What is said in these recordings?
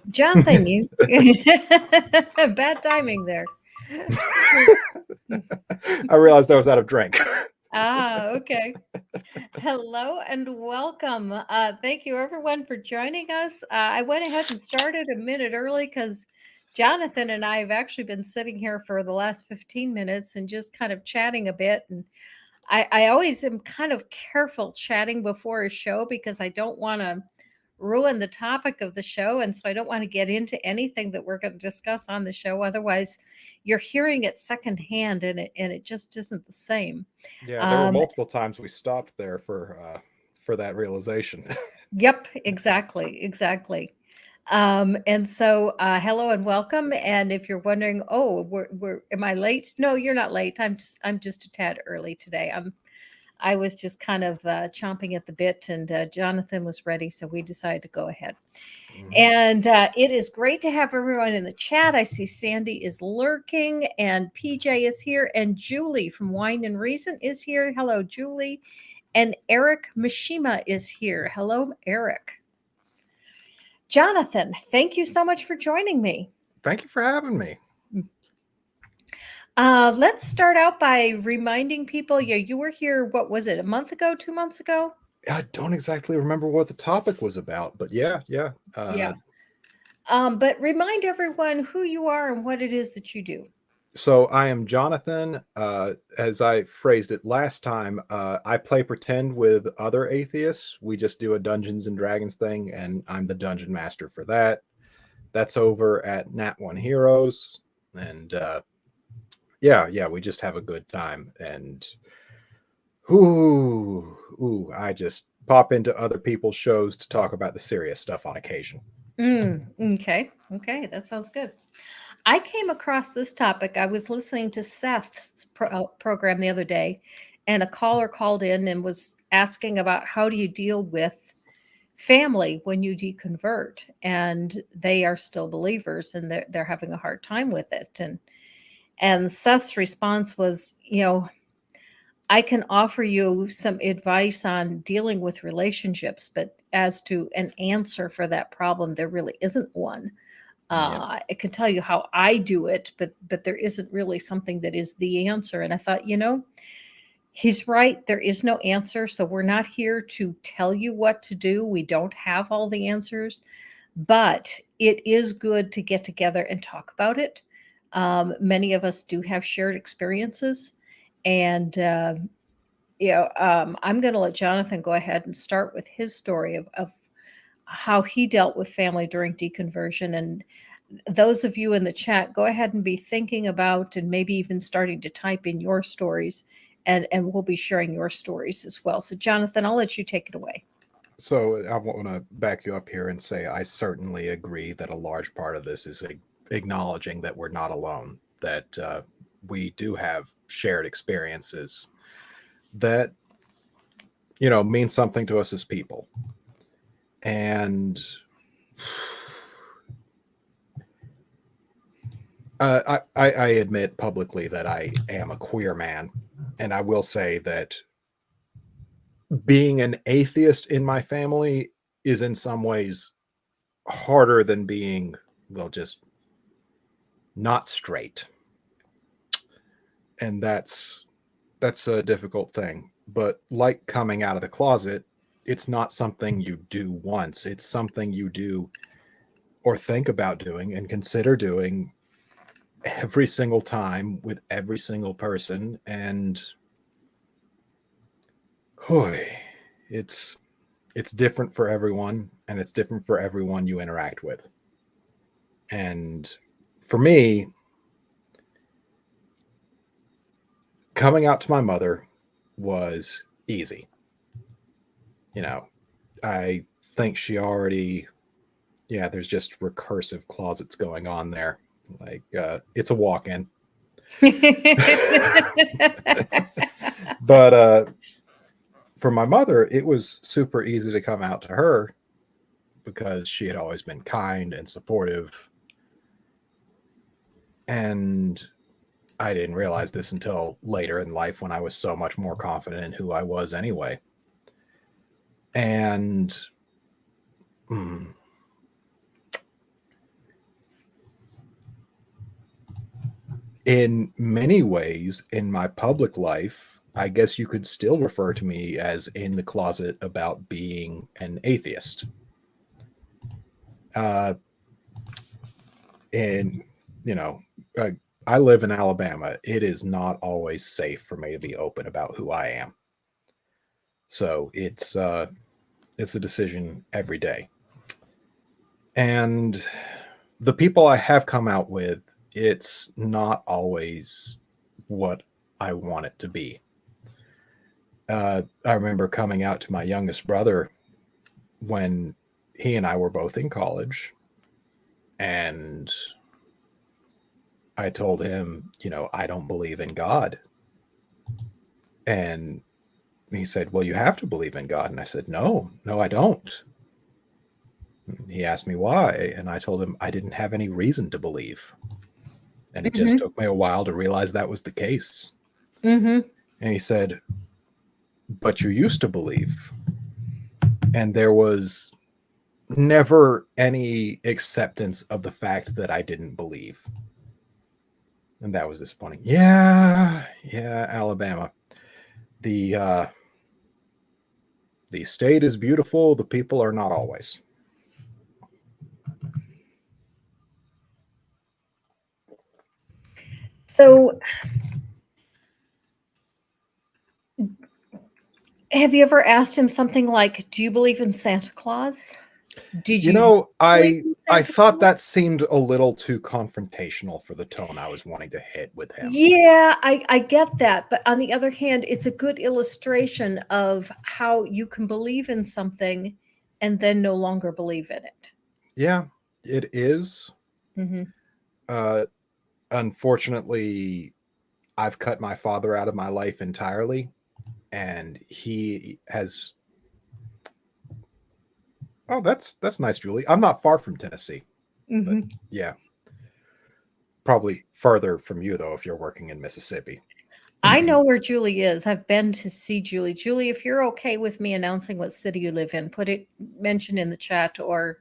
Jonathan, you bad timing there. I realized I was out of drink. Okay. Hello and welcome. Thank you everyone for joining us. I went ahead and started a minute early because Jonathan and I have actually been sitting here for the last 15 minutes and just kind of chatting a bit. And I always am kind of careful chatting before a show because I don't want to ruin the topic of the show. And so I don't want to get into anything that we're going to discuss on the show. Otherwise, you're hearing it secondhand and it just isn't the same. Yeah, there were Um, multiple times we stopped there for that realization. Yep, exactly, exactly. And so, hello and welcome. And if you're wondering, oh, am I late? No, you're not late. I'm just a tad early today. I was just kind of chomping at the bit, and Jonathan was ready, so we decided to go ahead. Mhm. And it is great to have everyone in the chat. I see Sandy is lurking, and PJ is here, and Julie from Wine and Reason is here. Hello, Julie. And Eric Mishima is here. Hello, Eric. Jonathan, thank you so much for joining me. Thank you for having me. Let's start out by reminding people, you were here, what was it, a month ago, 2 months ago? I don't exactly remember what the topic was about, but yeah. Yeah. But remind everyone who you are and what it is that you do. So I am Jonathan. As I phrased it last time, I play pretend with other atheists. We just do a Dungeons and Dragons thing, and I'm the dungeon master for that. That's over at Nat One Heroes, and yeah, we just have a good time. And I just pop into other people's shows to talk about the serious stuff on occasion. Okay, that sounds good. I came across this topic. I was listening to Seth's program the other day, and a caller called in and was asking about how do you deal with family when you deconvert, and they are still believers and they're having a hard time with it. And Seth's response was, I can offer you some advice on dealing with relationships, but as to an answer for that problem, there really isn't one. Yep. I can tell you how I do it, but there isn't really something that is the answer. And I thought, he's right. There is no answer. So we're not here to tell you what to do. We don't have all the answers, but it is good to get together and talk about it. Many of us do have shared experiences. And, I'm going to let Jonathan go ahead and start with his story of how he dealt with family during deconversion. And those of you in the chat, go ahead and be thinking about and maybe even starting to type in your stories, and we'll be sharing your stories as well. So, Jonathan, I'll let you take it away. So I want to back you up here and say I certainly agree that a large part of this is acknowledging that we're not alone, that we do have shared experiences that mean something to us as people. And I admit publicly that I am a queer man, and I will say that being an atheist in my family is in some ways harder than being, well, just not straight. And that's a difficult thing. But like coming out of the closet, it's not something you do once. It's something you do or think about doing and consider doing every single time with every single person. And boy, it's different for everyone, and it's different for everyone you interact with. And for me, coming out to my mother was easy. I think she already, yeah, there's just recursive closets going on there. Like, it's a walk in. But for my mother, it was super easy to come out to her because she had always been kind and supportive. And I didn't realize this until later in life when I was so much more confident in who I was anyway. And In many ways, in my public life, I guess you could still refer to me as in the closet about being an atheist. Uh, and, you know, uh, I live in Alabama. It is not always safe for me to be open about who I am. So it's a decision every day. And the people I have come out with, it's not always what I want it to be. I remember coming out to my youngest brother when he and I were both in college, and I told him, I don't believe in God. And he said, "Well, you have to believe in God." And I said, "No, no, I don't." He asked me why, and I told him I didn't have any reason to believe. And it just Mm-hmm. took me a while to realize that was the case. Mm-hmm. And he said, "But you used to believe." And there was never any acceptance of the fact that I didn't believe. And that was disappointing. Yeah, Alabama. The the state is beautiful, the people are not always. So, have you ever asked him something like, "Do you believe in Santa Claus? Did You you know, believe I in I Santa thought that Claus?" seemed a little too confrontational for the tone I was wanting to hit with him. Yeah, I get that. But on the other hand, it's a good illustration of how you can believe in something and then no longer believe in it. Yeah, it is. Hmm. Uh Unfortunately, I've cut my father out of my life entirely, and he has. Oh, that's nice, Julie. I'm not far from Tennessee, but Hmm. yeah, probably further from you though if you're working in Mississippi. I know where Julie is. I've been to see Julie. Julie, if you're okay with me announcing what city you live in, put it mention in the chat or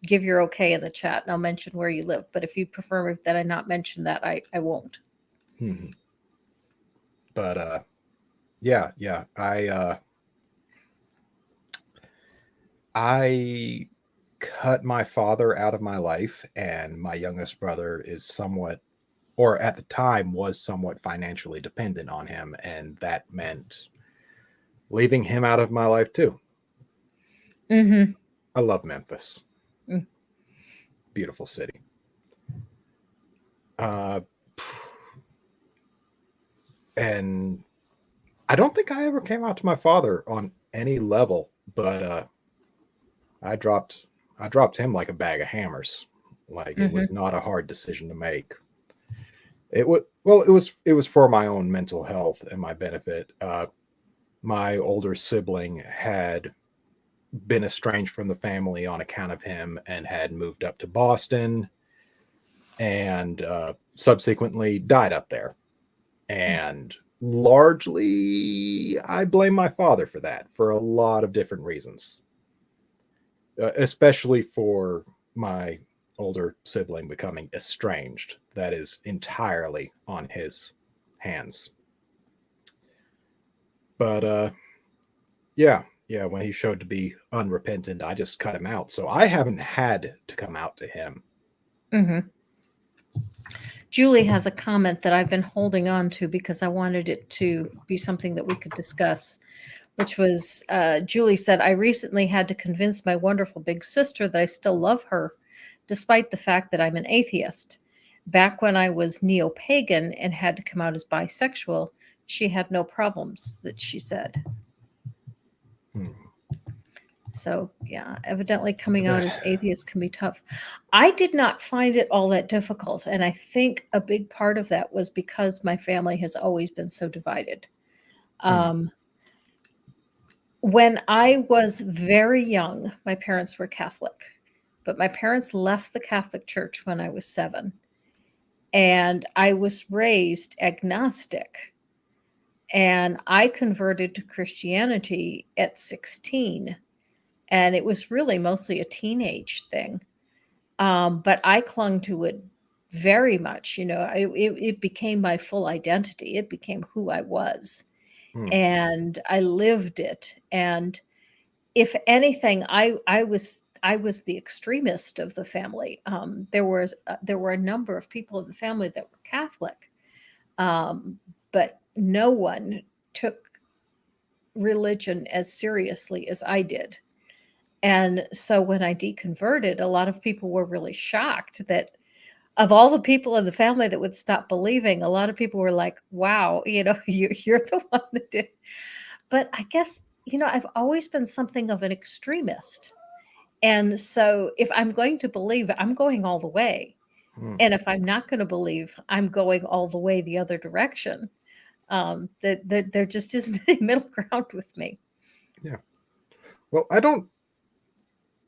give your okay in the chat and I'll mention where you live. But if you prefer that I not mention that, I won't. Mhm. But yeah, I cut my father out of my life, and my youngest brother is somewhat, or at the time was somewhat financially dependent on him, and that meant leaving him out of my life too. Mm-hmm. I love Memphis. Mm. Beautiful city. Uh, and I don't think I ever came out to my father on any level, but I dropped I dropped him like a bag of hammers. Like it was Mm-hmm. not a hard decision to make. It was for my own mental health and my benefit. My older sibling had been estranged from the family on account of him and had moved up to Boston, and subsequently died up there. And largely, I blame my father for that for a lot of different reasons, especially for my older sibling becoming estranged. That is entirely on his hands. But yeah, when he showed to be unrepentant, I just cut him out. So I haven't had to come out to him. Mm-hmm. Julie has a comment that I've been holding on to because I wanted it to be something that we could discuss, which was Julie said, "I recently had to convince my wonderful big sister that I still love her, despite the fact that I'm an atheist. Back when I was neo pagan and had to come out as bisexual, she had no problems," that she said. Hmm. So, yeah, evidently coming out as atheist can be tough. I did not find it all that difficult. And I think a big part of that was because my family has always been so divided. Hmm. Um, when I was very young, my parents were Catholic, but my parents left the Catholic Church when I was 7. And I was raised agnostic. And I converted to Christianity at 16. And it was really mostly a teenage thing. But I clung to it very much. It became my full identity. It became who I was, Hmm. and I lived it. And if anything, I was the extremist of the family. There were a number of people in the family that were Catholic, but no one took religion as seriously as I did. And so when I deconverted, a lot of people were really shocked that of all the people in the family that would stop believing, a lot of people were like, wow, you're the one that did. But I guess, I've always been something of an extremist. And so if I'm going to believe, I'm going all the way. Hmm. And if I'm not going to believe, I'm going all the way the other direction. That there just isn't any middle ground with me. Yeah. Well, I don't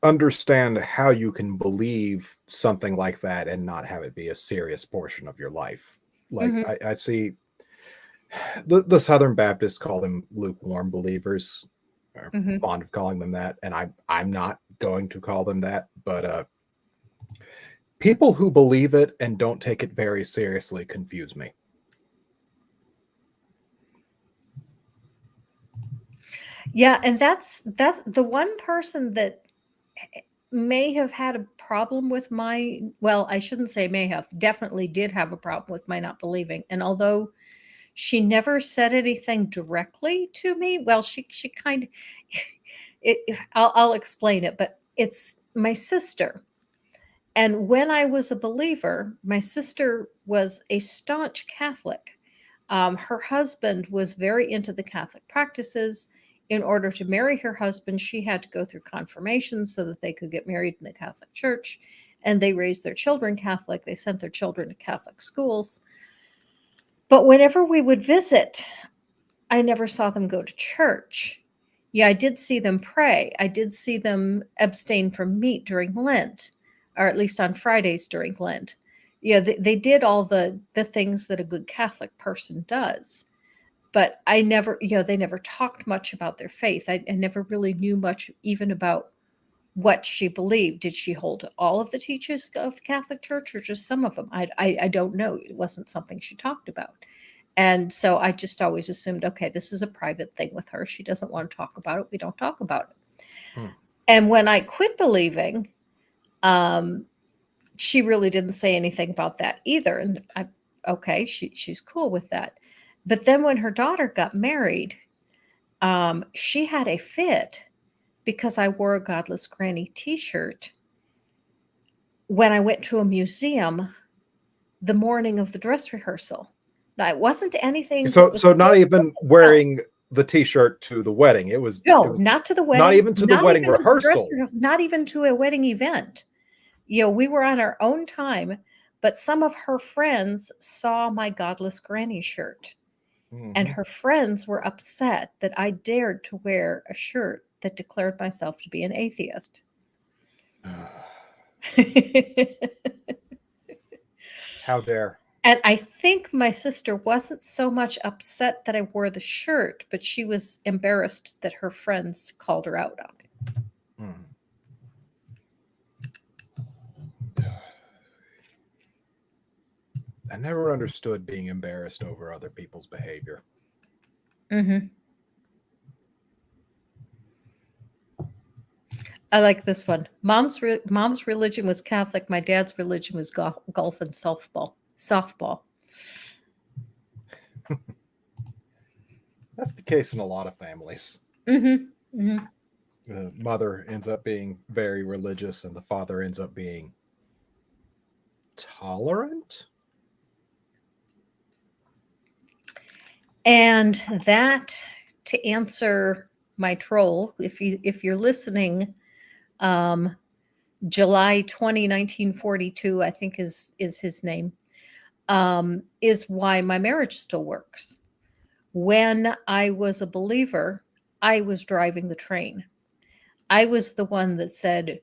understand how you can believe something like that and not have it be a serious portion of your life. Like Hmm. I see the Southern Baptists call them lukewarm believers, or Hmm. fond of calling them that, and I'm not going to call them that, but people who believe it and don't take it very seriously confuse me. Yeah, and that's the one person that may have had a problem with my, well, I shouldn't say may have, definitely did have a problem with my not believing. And although she never said anything directly to me, well, she kind of I'll explain it, but it's my sister. And when I was a believer, my sister was a staunch Catholic. Her husband was very into the Catholic practices. In order to marry her husband, she had to go through confirmation so that they could get married in the Catholic Church. And they raised their children Catholic. They sent their children to Catholic schools. But whenever we would visit, I never saw them go to church. Yeah, I did see them pray. I did see them abstain from meat during Lent, or at least on Fridays during Lent. Yeah, they did all the things that a good Catholic person does. But I never, they never talked much about their faith. I never really knew much even about what she believed. Did she hold to all of the teachings of the Catholic Church or just some of them? I don't know. It wasn't something she talked about. And so I just always assumed, okay, this is a private thing with her. She doesn't want to talk about it. We don't talk about it. Hmm. And when I quit believing, um, she really didn't say anything about that either. And okay, she's cool with that. But then when her daughter got married, she had a fit because I wore a Godless Granny t-shirt when I went to a museum the morning of the dress rehearsal. Now, it wasn't anything that was So not for even itself. wearing the t-shirt to the wedding. It No, was not to the not wedding, even to the not wedding even to the dress rehearsal. rehearsal, not even to a wedding event. We were on our own time, but some of her friends saw my Godless Granny shirt, and Hmm. her friends were upset that I dared to wear a shirt that declared myself to be an atheist. How dare. And I think my sister wasn't so much upset that I wore the shirt, but she was embarrassed that her friends called her out on it. Hmm. I never understood being embarrassed over other people's behavior. Mhm. I like this one. Mom's religion was Catholic. My dad's religion was golf and softball. Softball. That's the case in a lot of families. Mhm. Mhm. The mother ends up being very religious and the father ends up being tolerant. And that, to answer my troll, if you're listening, um, July 20, 1942, I think is his name, is why my marriage still works. When I was a believer, I was driving the train. I was the one that said,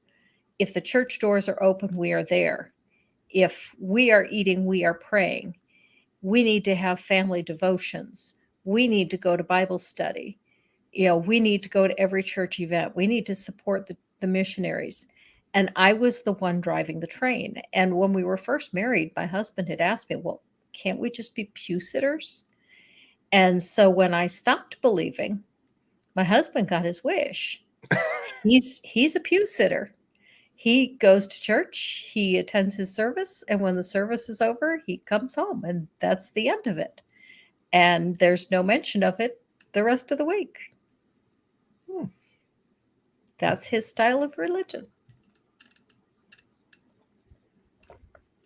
if the church doors are open, we are there. If we are eating, we are praying. We need to have family devotions. We need to go to Bible study. We need to go to every church event. We need to support the missionaries. and I was the one driving the train. And when we were first married, my husband had asked me, well, can't we just be pew sitters? And so when I stopped believing, my husband got his wish. He's a pew sitter. He goes to church, he attends his service, and when the service is over, he comes home, and that's the end of it. And there's no mention of it the rest of the week. Hmm. That's his style of religion.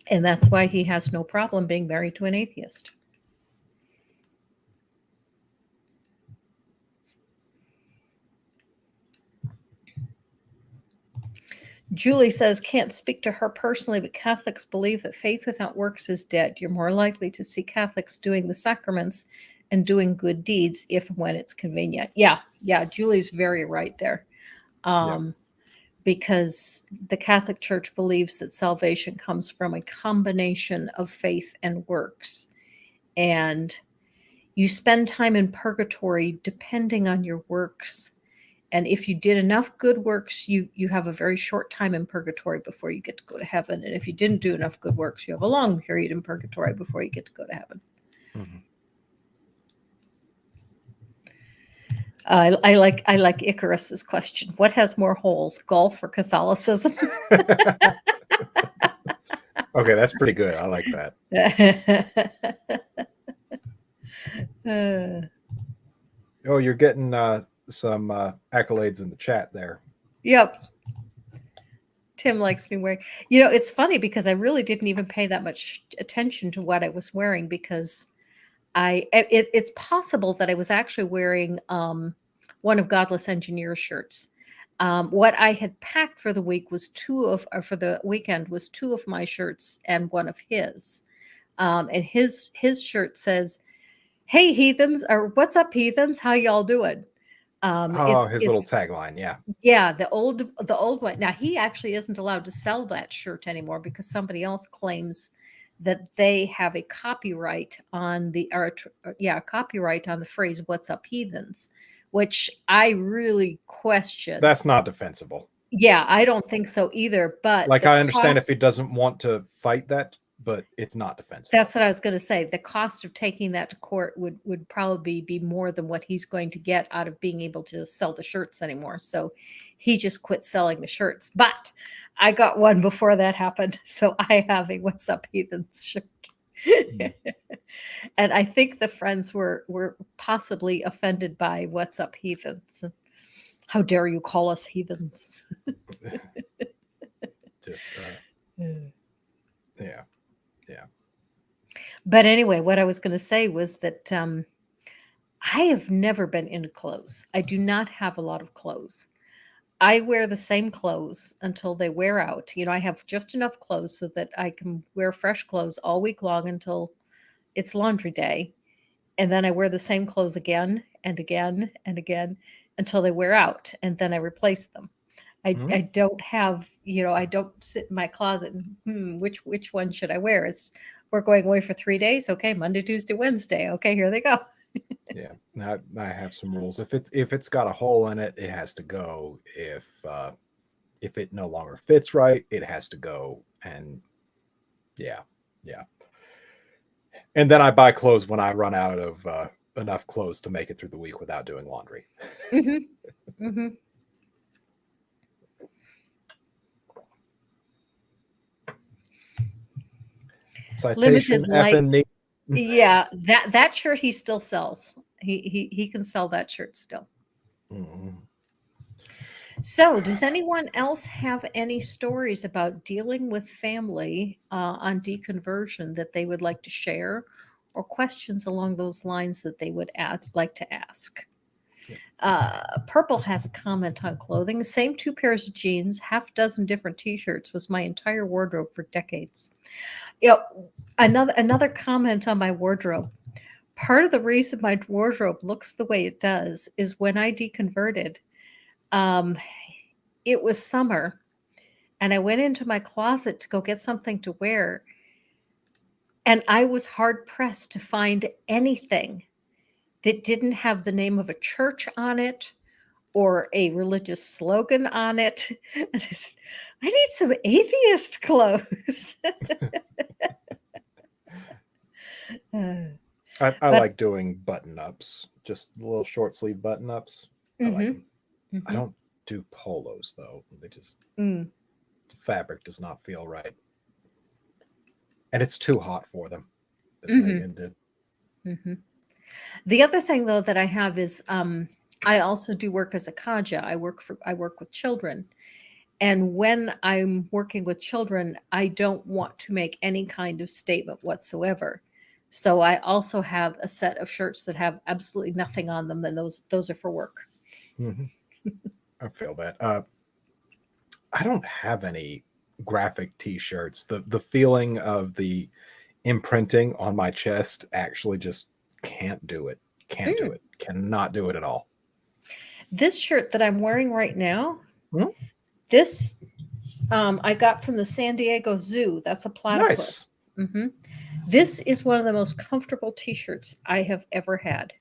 And that's why he has no problem being married to an atheist. Julie says, can't speak to her personally, but Catholics believe that faith without works is dead. You're more likely to see Catholics doing the sacraments and doing good deeds if and when it's convenient. Yeah, Julie's very right there. Yeah. Because the Catholic Church believes that salvation comes from a combination of faith and works. And you spend time in purgatory depending on your works. And if you did enough good works, you have a very short time in purgatory before you get to go to heaven. And if you didn't do enough good works, you have a long period in purgatory before you get to go to heaven. Mm-hmm. I like Icarus's question. What has more holes, golf or Catholicism? Okay, that's pretty good. I like that. Oh, you're getting some accolades in the chat there. Yep. Tim likes me wearing. You know, it's funny because I really didn't even pay that much attention to what I was wearing because it's possible that I was actually wearing one of Godless Engineer's shirts. What I had packed for the week was for the weekend was two of my shirts and one of his. And his shirt says, "Hey heathens," or "What's up heathens? How y'all doing?" Oh, his little tagline, yeah. Yeah, the old one. Now he actually isn't allowed to sell that shirt anymore because somebody else claims that they have a copyright on copyright on the phrase "What's up, heathens," which I really question. That's not defensible. Yeah, I don't think so either. But like, I understand if he doesn't want to fight that, but it's not defensible. That's what I was going to say. The cost of taking that to court would probably be more than what he's going to get out of being able to sell the shirts anymore. So he just quit selling the shirts. But I got one before that happened. So I have a "What's Up Heathens" shirt. And I think the friends were possibly offended by "What's Up Heathens." How dare you call us heathens? Just yeah. But anyway, what I was going to say was that I have never been into clothes. I do not have a lot of clothes. I wear the same clothes until they wear out. You know, I have just enough clothes so that I can wear fresh clothes all week long until it's laundry day. And then I wear the same clothes again and again and again until they wear out. And then I replace them. I don't have, I don't sit in my closet and which one should I wear? We're going away for 3 days. Okay, Monday, Tuesday, Wednesday. Okay, here they go. Yeah, I have some rules. If it's got a hole in it, it has to go. If it no longer fits right, it has to go. And yeah. And then I buy clothes when I run out of enough clothes to make it through the week without doing laundry. Mm-hmm. Mm-hmm. Citation F and me. Yeah, that shirt he still sells. He can sell that shirt still. Mm-hmm. So, does anyone else have any stories about dealing with family on deconversion that they would like to share, or questions along those lines that they would like to ask? Purple has a comment on clothing. Same two pairs of jeans, half dozen different T-shirts was my entire wardrobe for decades. Another comment on my wardrobe. Part of the reason my wardrobe looks the way it does is when I deconverted. It was summer, and I went into my closet to go get something to wear, and I was hard pressed to find anything that didn't have the name of a church on it or a religious slogan on it. And I said, I need some atheist clothes. I But like doing button ups, just little short sleeve button ups. I like mm-hmm, them. I mm-hmm, don't do polos though. They just mm, the fabric does not feel right, and it's too hot for them. mm-hmm, And mm-hmm. The other thing though that I have is I also do work as a kaja. I work with children. And when I'm working with children, I don't want to make any kind of statement whatsoever. So I also have a set of shirts that have absolutely nothing on them, and those are for work. mhm, I feel that. I don't have any graphic T-shirts. The feeling of the imprinting on my chest actually just can't do it. Can't do Mm. it. Cannot do it at all. This shirt that I'm wearing right now, Hmm? this I got from the San Diego Zoo. That's a Nice. platypus. Hmm. This is one of the most comfortable T-shirts I have ever had.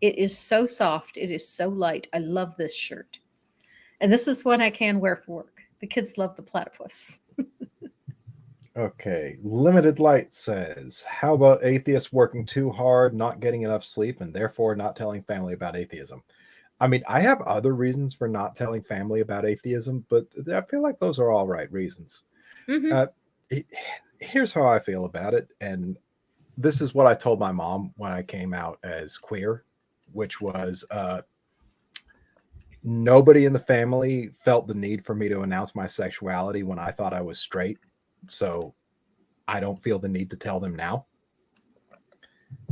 It is so soft. It is so light. I love this shirt. And this is one I can wear for work. The kids love the platypus. Okay. Limited Light says, how about atheists working too hard, not getting enough sleep, and therefore not telling family about atheism? I mean, I have other reasons for not telling family about atheism, but I feel like those are all right reasons. Hmm. Uh, it, Here's how I feel about it. And this is what I told my mom when I came out as queer, which was nobody in the family felt the need for me to announce my sexuality when I thought I was straight. So I don't feel the need to tell them now.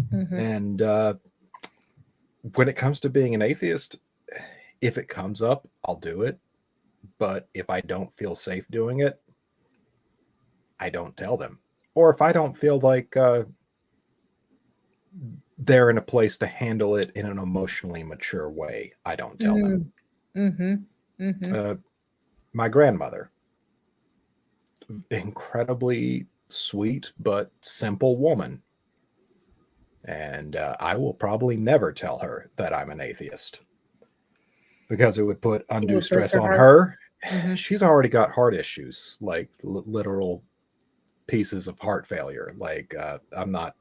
Hmm. And when it comes to being an atheist, if it comes up, I'll do it. But if I don't feel safe doing it, I don't tell them. Or if I don't feel like they're in a place to handle it in an emotionally mature way, I don't tell them. Mm-hmm. Mm-hmm. Uh, my grandmother, incredibly sweet but simple woman. And I will probably never tell her that I'm an atheist because it would put It undue would break stress her on heart. her. Hmm. She's already got heart issues, like literal pieces of heart failure. Like I'm not.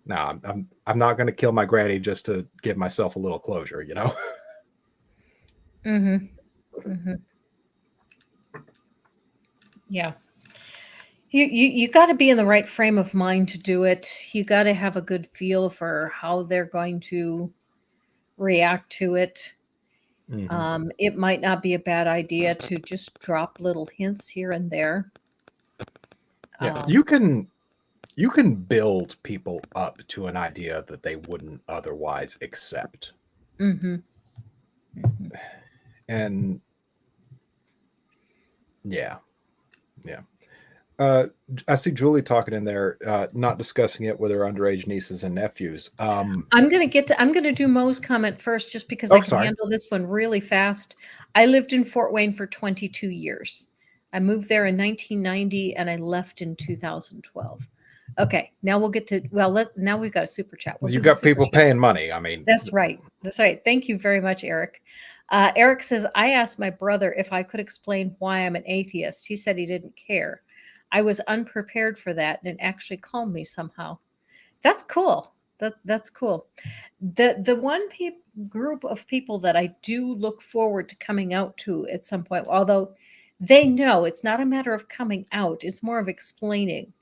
No, I'm not going to kill my granny just to give myself a little closure, you know. Hmm. Hmm. Yeah. You got to be in the right frame of mind to do it. You got to have a good feel for how they're going to react to it. Hmm. It might not be a bad idea to just drop little hints here and there. Yeah, Um, you can build people up to an idea that they wouldn't otherwise accept, mhm, mhm. and yeah, yeah. Uh, I see Julie talking in there, not discussing it with her underage nieces and nephews. I'm gonna do Mo's comment first just because I Oh, can sorry. handle this one really fast. I lived in Fort Wayne for 22 years. I moved there in 1990 and I left in 2012. Okay, now we'll get to now we've got a super chat. We'll You do the got super people chat. paying money. I mean, That's right. That's right. Thank you very much, Eric. Eric says, I asked my brother if I could explain why I'm an atheist. He said he didn't care. I was unprepared for that and it actually calmed me somehow. That's cool. That's cool. The one group of people that I do look forward to coming out to at some point, although they know it's not a matter of coming out, it's more of explaining,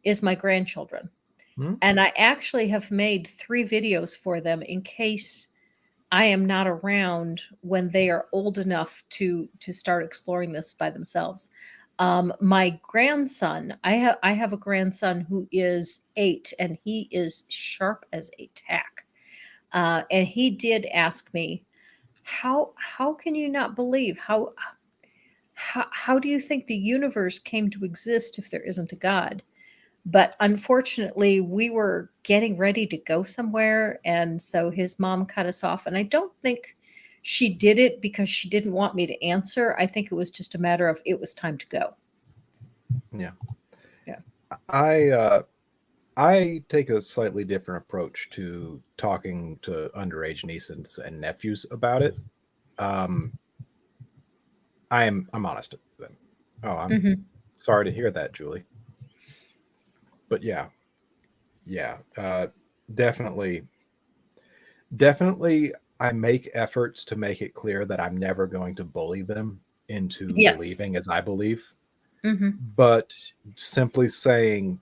is my grandchildren. hmm? And I actually have made 3 videos for them in case I am not around when they are old enough to start exploring this by themselves. My grandson, I have a grandson who is 8 and he is sharp as a tack. And he did ask me, how can you not believe how do you think the universe came to exist if there isn't a God? But unfortunately, we were getting ready to go somewhere, and so his mom cut us off, and I don't think she did it because she didn't want me to answer. I think it was just a matter of it was time to go. Yeah. Yeah. I I take a slightly different approach to talking to underage nieces and nephews about it. I'm honest with them. Oh, I'm Mm-hmm. sorry to hear that, Julie. But yeah, definitely, definitely. I make efforts to make it clear that I'm never going to bully them into Yes. believing as I believe, Mm-hmm. but simply saying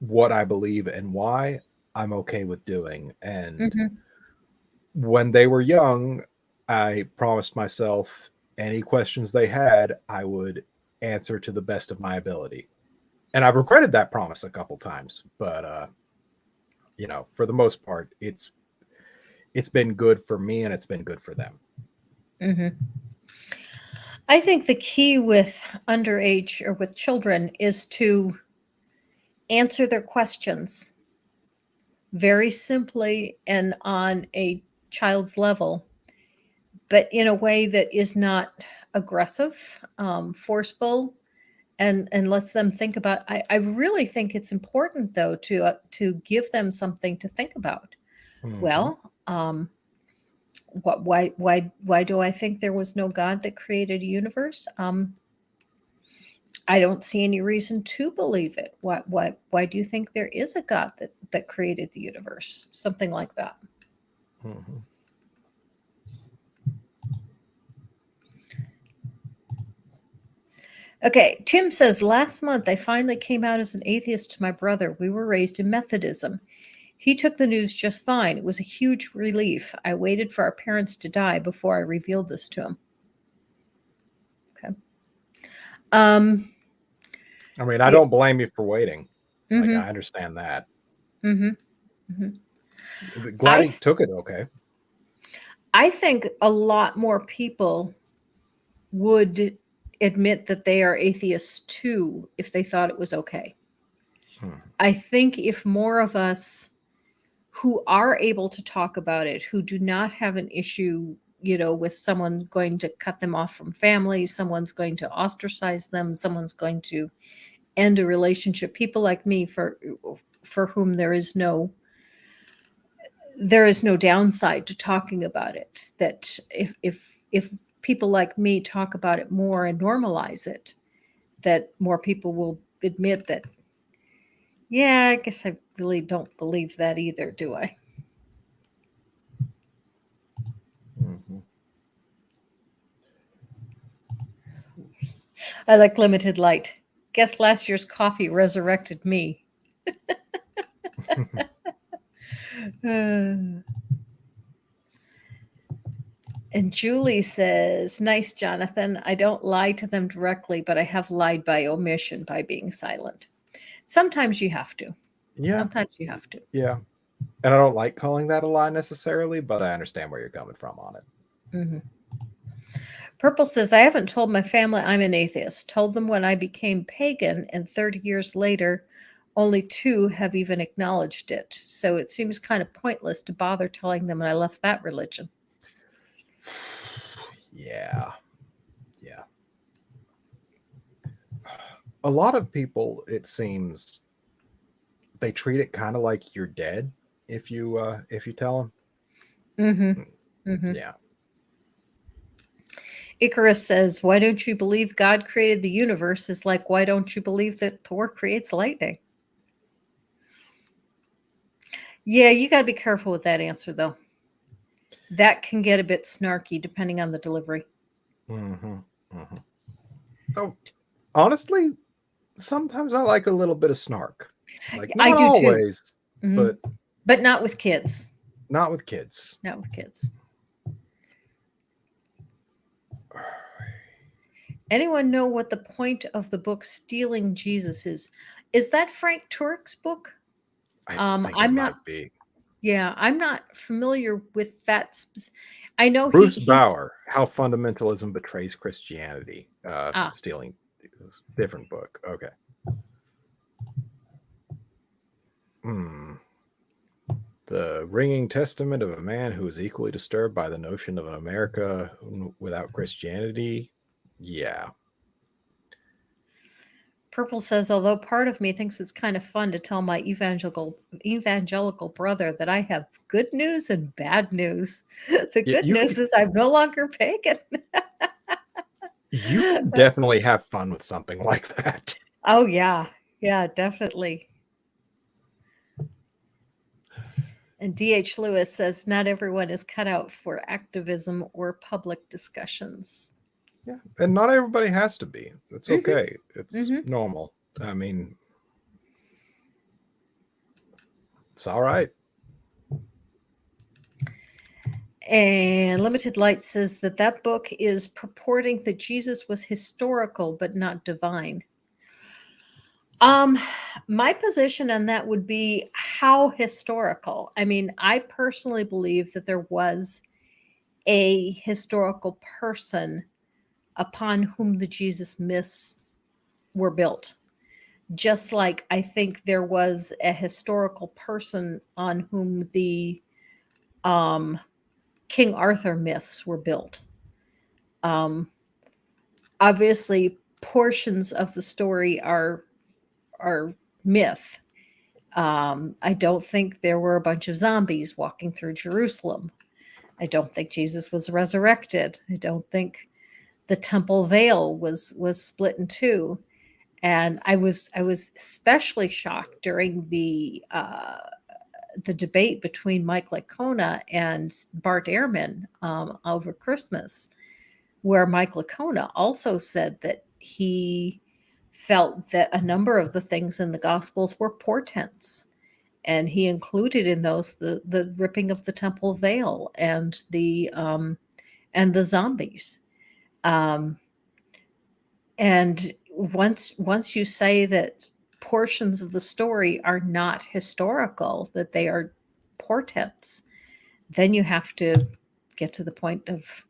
what I believe and why I'm okay with doing. And Mm-hmm. when they were young, I promised myself any questions they had, I would answer to the best of my ability. And I've regretted that promise a couple times, but for the most part, it's been good for me and it's been good for them. Mm-hmm. I think the key with underage or with children is to answer their questions very simply and on a child's level, but in a way that is not aggressive, forceful, and lets them think about. I really think it's important though to give them something to think about. Mm-hmm. Well, why do I think there was no God that created a universe? I don't see any reason to believe it. Why do you think there is a God that created the universe? Something like that. Mm-hmm. Okay, Tim says last month I finally came out as an atheist to my brother. We were raised in Methodism. He took the news just fine. It was a huge relief. I waited for our parents to die before I revealed this to him. Okay. Um. I mean, I Yeah. don't blame you for waiting. Like, Mm-hmm. I understand that. Mm-hmm. Mm-hmm. Glad I he took it okay. I think a lot more people would admit that they are atheists too if they thought it was okay. Hmm. I think if more of us who are able to talk about it, who do not have an issue, with someone going to cut them off from family, someone's going to ostracize them, someone's going to end a relationship, people like me for whom there is no downside to talking about it. That if people like me talk about it more and normalize it, that more people will admit that, yeah, I guess I really don't believe that either, do I? Mm-hmm. I like limited light. Guess last year's coffee resurrected me. And Julie says, nice, Jonathan. I don't lie to them directly, but I have lied by omission by being silent. Sometimes you have to. Yeah, Sometimes you have to. yeah. And I don't like calling that a lie necessarily, but I understand where you're coming from on it. Mhm. Purple says, I haven't told my family I'm an atheist. Told them when I became pagan, and 30 years later, only two have even acknowledged it. So it seems kind of pointless to bother telling them when I left that religion. Yeah, yeah. A lot of people, it seems, they treat it kind of like you're dead if you tell them. Mm-hmm. Mm-hmm. Yeah. Icarus says, why don't you believe God created the universe? Is like, why don't you believe that Thor creates lightning? Yeah, you got to be careful with that answer, though. That can get a bit snarky depending on the delivery. Mm-hmm. Mm-hmm. Oh, honestly, sometimes I like a little bit of snark. Like, I not do too. always, Hmm. but But not with kids. not with kids. Not with kids. Anyone know what the point of the book Stealing Jesus is? Is that Frank Turek's book? I think it I'm not. might be. Yeah, I'm not familiar with that. I know Bruce he. Bauer, How Fundamentalism Betrays Christianity. Ah, Stealing Jesus. Different book. Okay. Hmm. The ringing testament of a man who is equally disturbed by the notion of an America without Christianity. Yeah. Purple says, although part of me thinks it's kind of fun to tell my evangelical brother that I have good news and bad news. The good You news is I'm no longer pagan. you can definitely have fun with something like that. Oh yeah. Yeah, definitely. And D.H. Lewis says, not everyone is cut out for activism or public discussions. Yeah, and not everybody has to be. It's Mm-hmm. okay. It's Mm-hmm. normal. I mean, it's all right. And Limited Light says that that book is purporting that Jesus was historical but not divine. Um, my position on that would be how historical. I mean, I personally believe that there was a historical person upon whom the Jesus myths were built. Just like I think there was a historical person on whom the um, King Arthur myths were built. Um, Obviously, portions of the story are myth. I don't think there were a bunch of zombies walking through Jerusalem. I don't think Jesus was resurrected. I don't think the temple veil was split in two. And I was especially shocked during the debate between Mike Licona and Bart Ehrman over Christmas, where Mike Licona also said that he felt that a number of the things in the Gospels were portents. And he included in those the ripping of the temple veil and the zombies. Um, and once you say that portions of the story are not historical, that they are portents, then you have to get to the point of,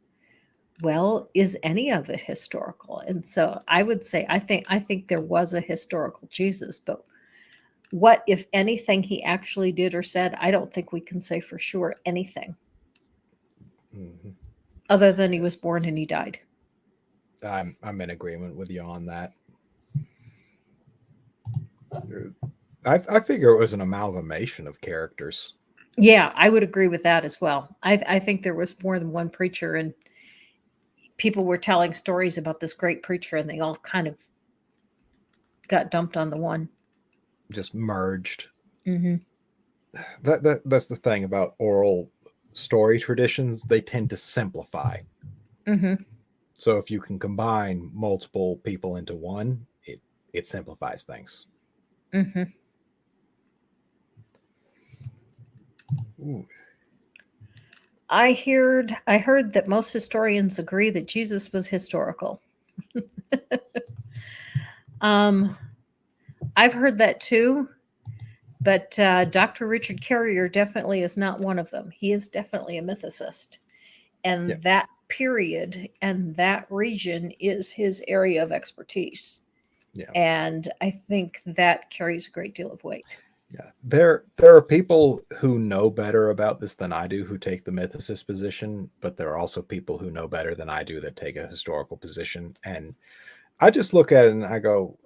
well, is any of it historical? And so I would say I think there was a historical Jesus, but what, if anything, he actually did or said, I don't think we can say for sure anything Hmm. other than he was born and he died. I'm in agreement with you on that. I figure it was an amalgamation of characters. Yeah, I would agree with that as well. I think there was more than one preacher, and people were telling stories about this great preacher, and they all kind of got dumped on the one. Just merged. Hmm. That's the thing about oral story traditions. They tend to simplify. Hmm. So if you can combine multiple people into one, it simplifies things. Hmm. Ooh. I heard that most historians agree that Jesus was historical. um, I've heard that too, but Dr. Richard Carrier definitely is not one of them. He is definitely a mythicist, Yeah, and that period and that region is his area of expertise. yeah, And I think that carries a great deal of weight. yeah. There are people who know better about this than I do who take the mythicist position, but there are also people who know better than I do that take a historical position. And I just look at it and I go,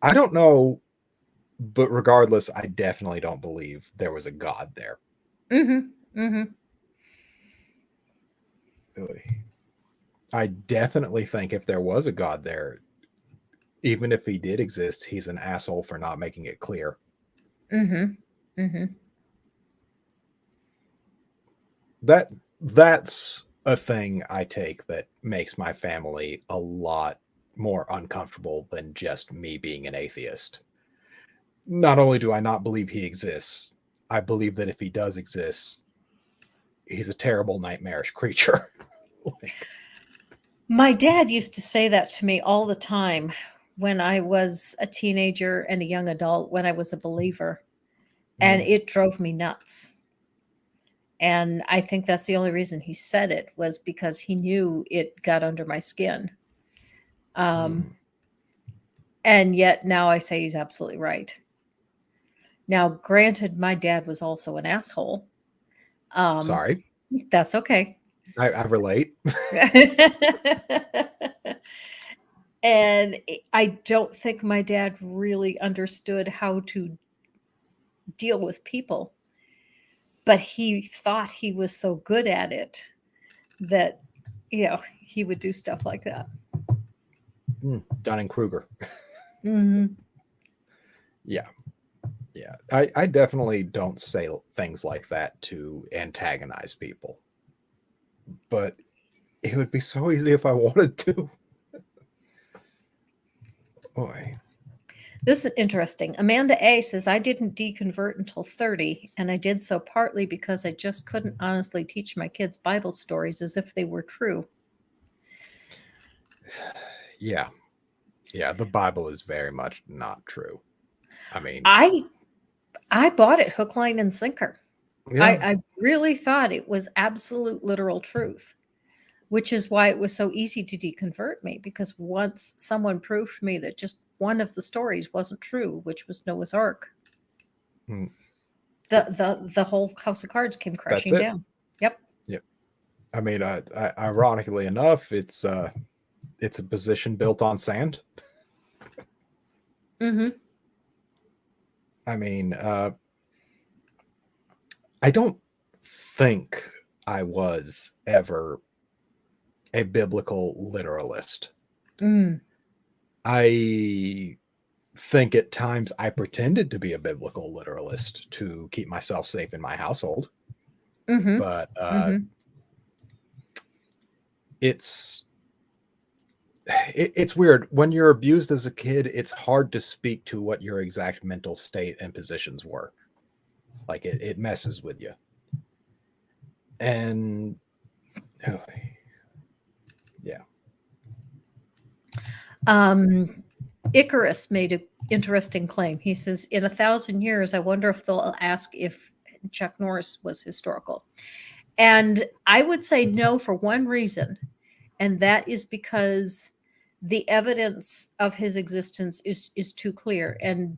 I don't know, but regardless, I definitely don't believe there was a God there. Hmm. Hmm. I definitely think if there was a God there, even if he did exist, he's an asshole for not making it clear. Hmm. Hmm. That's a thing I take that makes my family a lot more uncomfortable than just me being an atheist. Not only do I not believe he exists, I believe that if he does exist, he's a terrible nightmarish creature. Like, My dad used to say that to me all the time when I was a teenager and a young adult, when I was a believer, and mm, it drove me nuts. And I think that's the only reason he said it, was because he knew it got under my skin. Um, mm, and yet now I say he's absolutely right. Now, granted, my dad was also an asshole. Um, sorry, that's okay. I relate. And I don't think my dad really understood how to deal with people, but he thought he was so good at it that, he would do stuff like that. Dunning Kruger. Hmm. Yeah. Yeah. I definitely don't say things like that to antagonize people, but it would be so easy if I wanted to. Boy. This is interesting. Amanda A says, I didn't deconvert until 30, and I did so partly because I just couldn't honestly teach my kids Bible stories as if they were true. Yeah. Yeah. The Bible is very much not true. I mean, I bought it hook, line, and sinker. yeah. I really thought it was absolute literal truth, which is why it was so easy to deconvert me, because once someone proved to me that just one of the stories wasn't true, which was Noah's Ark, Mm, the whole house of cards came that's crashing it. down. Yep. Yeah. I mean, ironically enough, it's a position built on sand. Hmm. I mean, I don't think I was ever a biblical literalist. Mm. I think at times I pretended to be a biblical literalist to keep myself safe in my household, Hmm. but Hmm. it's it's weird when you're abused as a kid. It's hard to speak to what your exact mental state and positions were. Like it messes with you. And oh, yeah. Icarus made an interesting claim. He says, in 1,000 years, I wonder if they'll ask if Chuck Norris was historical. And I would say no for one reason, and that is because the evidence of his existence is too clear. And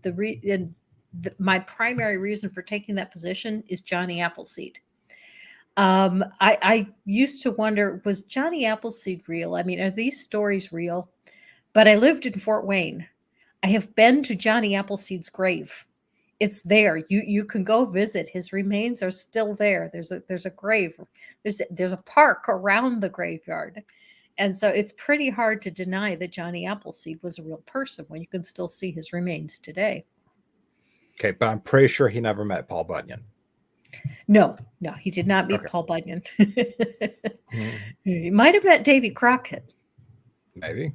my primary reason for taking that position is Johnny Appleseed. I used to wonder, was Johnny Appleseed real? I mean, are these stories real? But I lived in Fort Wayne. I have been to Johnny Appleseed's grave. It's there. You can go visit. His remains are still there. There's a grave. There's a park around the graveyard. And so it's pretty hard to deny that Johnny Appleseed was a real person when you can still see his remains today. Okay, but I'm pretty sure he never met Paul Bunyan. No, no, he did not meet Okay. Paul Bunyan. Mhm. He might have met Davy Crockett. Maybe.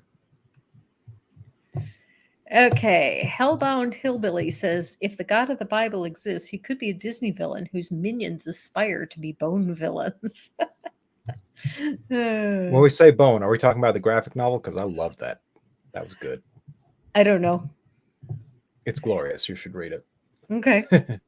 Okay, Hellbound Hillbilly says, if the God of the Bible exists, he could be a Disney villain whose minions aspire to be bone villains. When we say bone, are we talking about the graphic novel? Because I love that. That was good. I don't know. It's glorious. You should read Okay. it.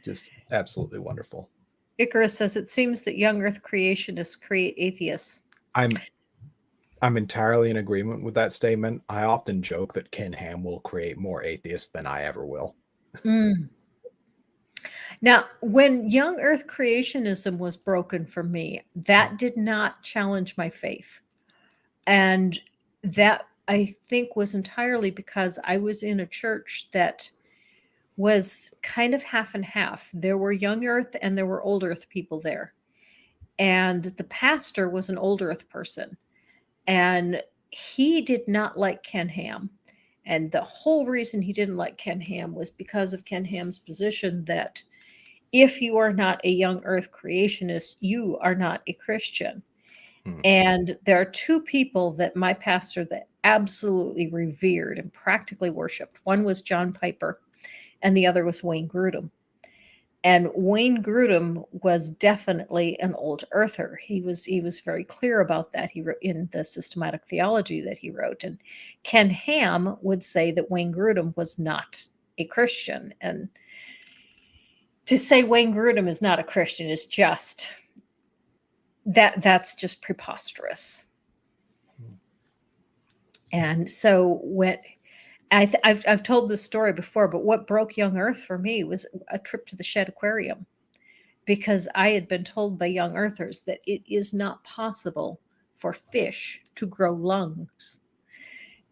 Just absolutely wonderful. Icarus says, it seems that young earth creationists create atheists. I'm entirely in agreement with that statement. I often joke that Ken Ham will create more atheists than I ever will. Mm. Now, when young earth creationism was broken for me, that did not challenge my faith. And that, I think, was entirely because I was in a church that was kind of half and half. There were young earth and there were old earth people there. And the pastor was an old earth person. And he did not like Ken Ham. And the whole reason he didn't like Ken Ham was because of Ken Ham's position that if you are not a young earth creationist, you are not a Christian. Hmm. And there are two people that my pastor that absolutely revered and practically worshiped. One was John Piper, and the other was Wayne Grudem. And Wayne Grudem was definitely an old earther. He was very clear about that. He wrote in the systematic theology that he wrote. And Ken Ham would say that Wayne Grudem was not a Christian. And to say Wayne Grudem is not a Christian is just that's just preposterous. And so when I've told this story before, but what broke Young Earth for me was a trip to the Shed Aquarium, because I had been told by young earthers that it is not possible for fish to grow lungs.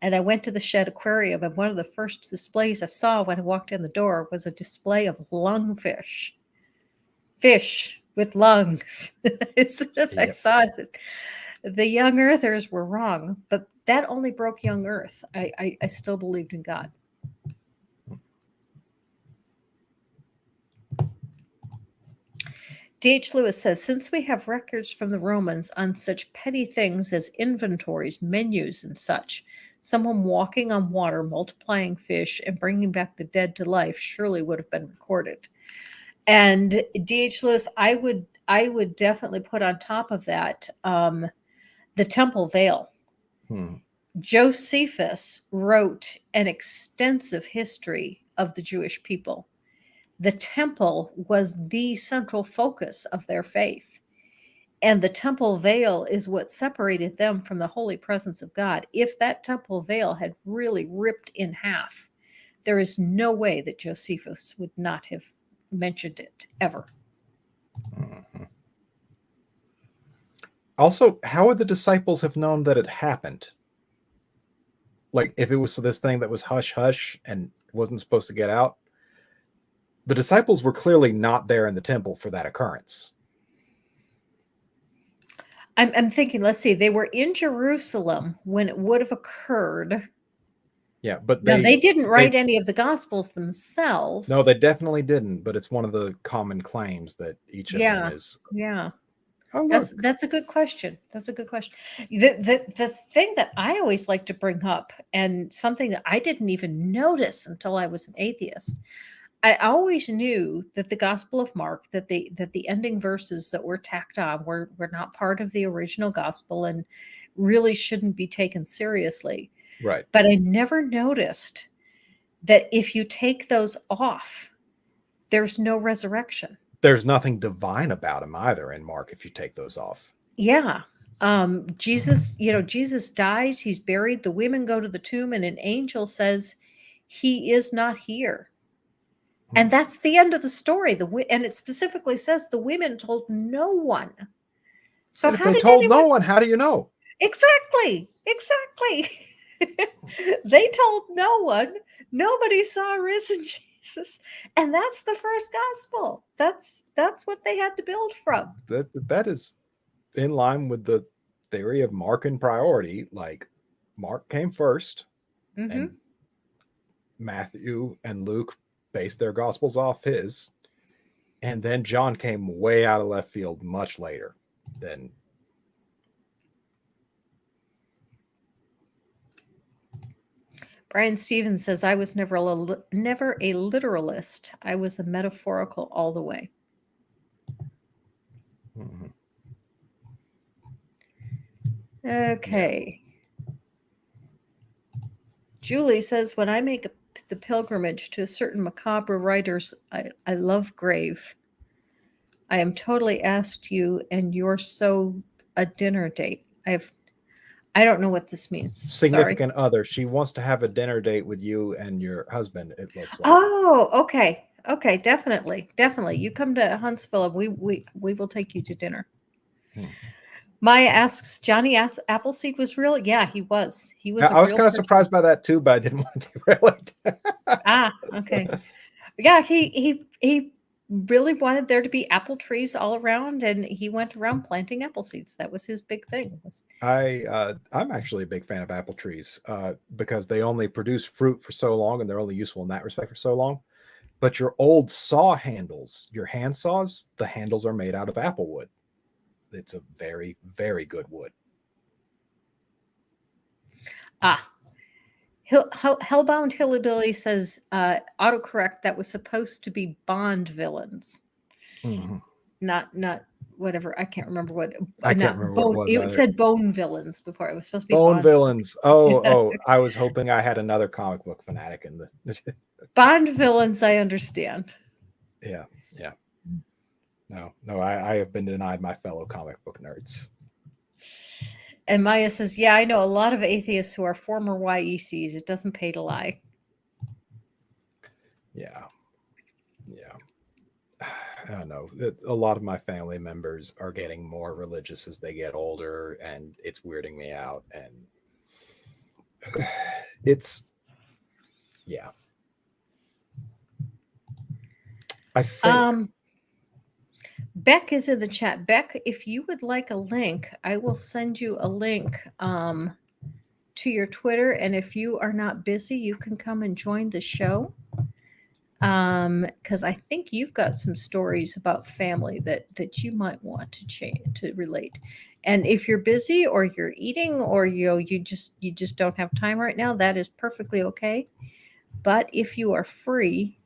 And I went to the shed aquarium, and one of the first displays I saw when I walked in the door was a display of lungfish, fish with lungs. As soon as I Yep. saw it, the young earthers were wrong, but that only broke young earth. I still believed in God. D.H. Lewis says, since we have records from the Romans on such petty things as inventories, menus, and such, someone walking on water, multiplying fish, and bringing back the dead to life surely would have been recorded. And D.H. Lewis, I would definitely put on top of that the temple veil. Hmm. Josephus wrote an extensive history of the Jewish people. The temple was the central focus of their faith. And the temple veil is what separated them from the holy presence of God. If that temple veil had really ripped in half, there is no way that Josephus would not have mentioned it ever. Mhm. Also, how would the disciples have known that it happened? Like, if it was this thing that was hush hush and wasn't supposed to get out, the disciples were clearly not there in the temple for that occurrence. I'm thinking, let's see, they were in Jerusalem when it would have occurred. Yeah, but Now, they didn't write they any of the Gospels no, they themselves. definitely didn't. But it's one of the common claims that each of them Yeah, is. yeah. Oh, look. That's a good question. That's a good question. The thing that I always like to bring up, and something that I didn't even notice until I was an atheist, I always knew that the Gospel of Mark, that the ending verses that were tacked on were not part of the original gospel and really shouldn't be taken seriously. Right. But I never noticed that if you take those off, there's no resurrection. There's nothing divine about him either in Mark if you take those off. Yeah. Jesus dies, he's buried, the women go to the tomb, and an angel says he is not here. And that's the end of the story. And it specifically says the women told no one. So And if how they did told no anyone? one, how do you know? Exactly. Exactly. They told no one. Nobody saw a risen Jesus. And that's the first gospel. That's what they had to build from. That is in line with the theory of Markan priority. Like, Mark came first, Hmm. and Matthew and Luke based their gospels off his, and then John came way out of left field much later than. Brian Stevens says, I was never a literalist. I was a metaphorical all the way. Mhm. Okay. Julie says, when I make the pilgrimage to a certain macabre writer's I love grave, I am totally asked you, and you're so a dinner date. I don't know what this means. Sorry. Significant other. She wants to have a dinner date with you and your husband, it looks like. Oh, okay. Okay, definitely. Definitely. You come to Huntsville and we will take you to dinner. Hmm. Maya asks, Johnny Appleseed was real? Yeah, he was. He was a I was real kind of person. surprised by that too, but I didn't want to derail it. Ah, okay. Yeah, he really wanted there to be apple trees all around, and he went around planting apple seeds. That was his big thing. I'm actually a big fan of apple trees because they only produce fruit for so long, and they're only useful in that respect for so long. But your old saw handles, your hand saws, the handles are made out of apple wood. It's a very, very good wood. Ah, Hellbound Hillbilly says autocorrect that was supposed to be Bond villains, Mhm. not whatever. I can't remember what. I can't Not remember what it bone. was It either. said Bone Villains before. It was supposed to be Bone Bond. villains. Oh, I was hoping I had another comic book fanatic in the. Bond villains. I understand. Yeah. No, I have been denied my fellow comic book nerds. And Maya says, "Yeah, I know a lot of atheists who are former YECs. It doesn't pay to lie." Yeah. I don't know. A lot of my family members are getting more religious as they get older, and it's weirding me out. And It's yeah. I think Um, Beck is in the chat. Beck, if you would like a link, I will send you a link to your Twitter. And if you are not busy, you can come and join the show. Because I think you've got some stories about family that you might want to change to relate. And if you're busy or you're eating or you just don't have time right now, that is perfectly okay. But if you are free,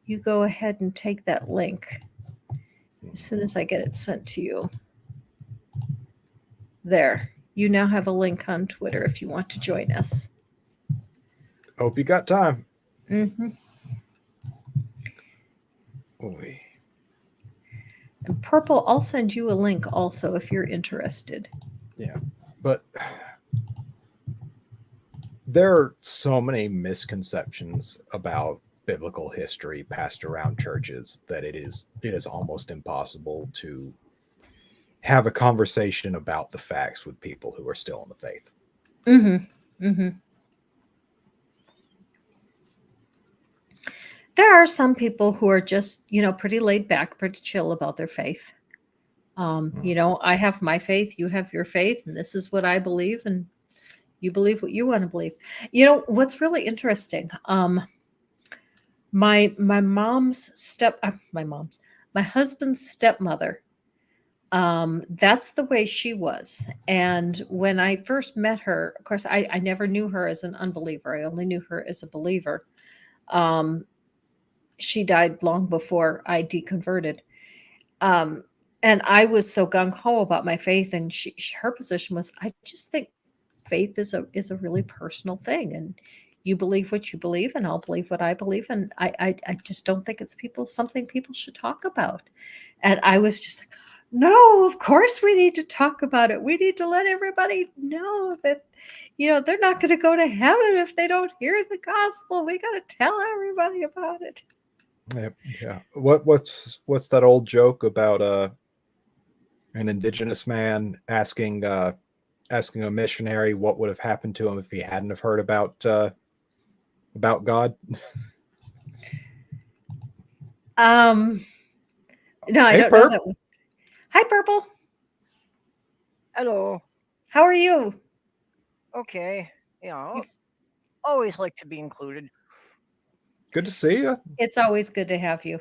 you go ahead and take that link as soon as I get it sent to you. There. You now have a link on Twitter if you want to join us. hope you got time. Mm-hmm. Oy. And Purple, I'll send you a link also if you're interested. Yeah, but there are so many misconceptions about biblical history passed around churches that it is almost impossible to have a conversation about the facts with people who are still in the faith. Mm-hmm. Mm-hmm. There are some people who are just, pretty laid back, pretty chill about their faith. I have my faith, you have your faith, and this is what I believe, and you believe what you want to believe. What's really interesting? My husband's stepmother. That's the way she was. And when I first met her, of course, I never knew her as an unbeliever. I only knew her as a believer. Um, she died long before I deconverted. Um, and I was so gung ho about my faith, and her position was, I just think faith is a really personal thing, and you believe what you believe, and I'll believe what I believe, and I just don't think it's something people should talk about. And I was just like, no, of course we need to talk about it. We need to let everybody know that they're not going to go to heaven if they don't hear the gospel. We got to tell everybody about it. Yeah. What's that old joke about an indigenous man asking a missionary what would have happened to him if he hadn't have heard about God? No, I Hey, don't know Perp. that one. Hi, Purple. Hello. How are you? Okay. You Always like to be included. Good to see you. It's always good to have you.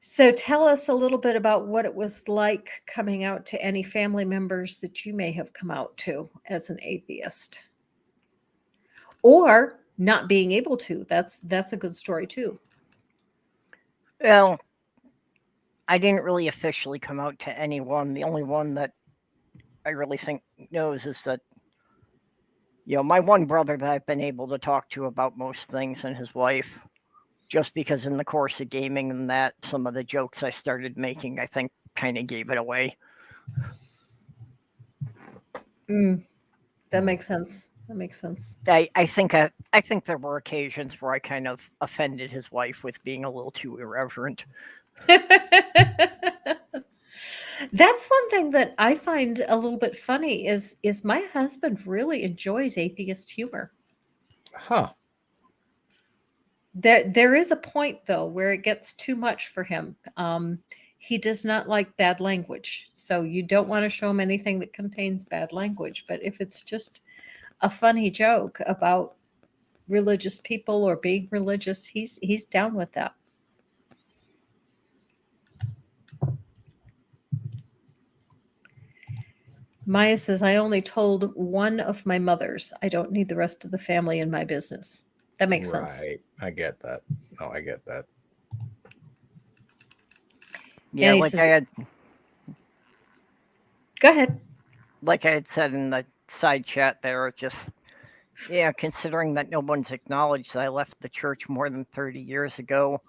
So tell us a little bit about what it was like coming out to any family members that you may have come out to as an atheist. Or not being able to. That's a good story too. Well, I didn't really officially come out to anyone. The only one that I really think knows is that, my one brother that I've been able to talk to about most things, and his wife, just because in the course of gaming and that, some of the jokes I started making, I think, kind of gave it away. That makes sense. That makes sense. I think there were occasions where I kind of offended his wife with being a little too irreverent. That's one thing that I find a little bit funny is my husband really enjoys atheist humor. Huh. There is a point though where it gets too much for him. He does not like bad language, so you don't want to show him anything that contains bad language. But if it's just a funny joke about religious people or being religious, he's down with that. Maya says, I only told one of my mothers. I don't need the rest of the family in my business. That makes sense. Right. I get that. Oh, I get that. Yeah, And he like says, I had go ahead. like I had said in the side chat there, just considering that no one's acknowledged that I left the church more than 30 years ago,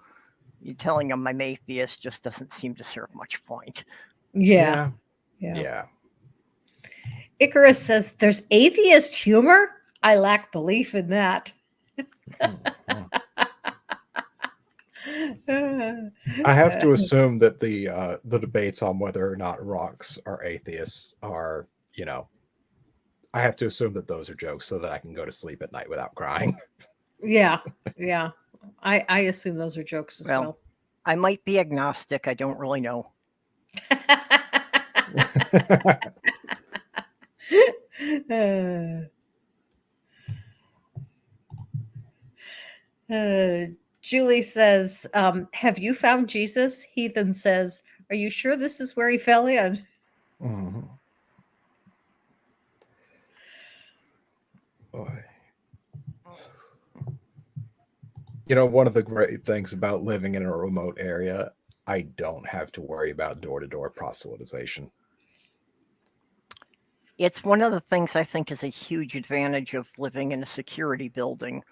you telling them I'm atheist just doesn't seem to serve much point. Yeah. Yeah. Icarus says, there's atheist humor? I lack belief in that. I have to assume that the debates on whether or not rocks are atheists are, I have to assume that those are jokes so that I can go to sleep at night without crying. Yeah, yeah. I assume those are jokes as Well, well. I might be agnostic. I don't really know. Julie says, have you found Jesus? Heathen says, are you sure this is where he fell in? Mhm. Boy. You know, one of the great things about living in a remote area, I don't have to worry about door-to-door proselytization. It's one of the things I think is a huge advantage of living in a security building,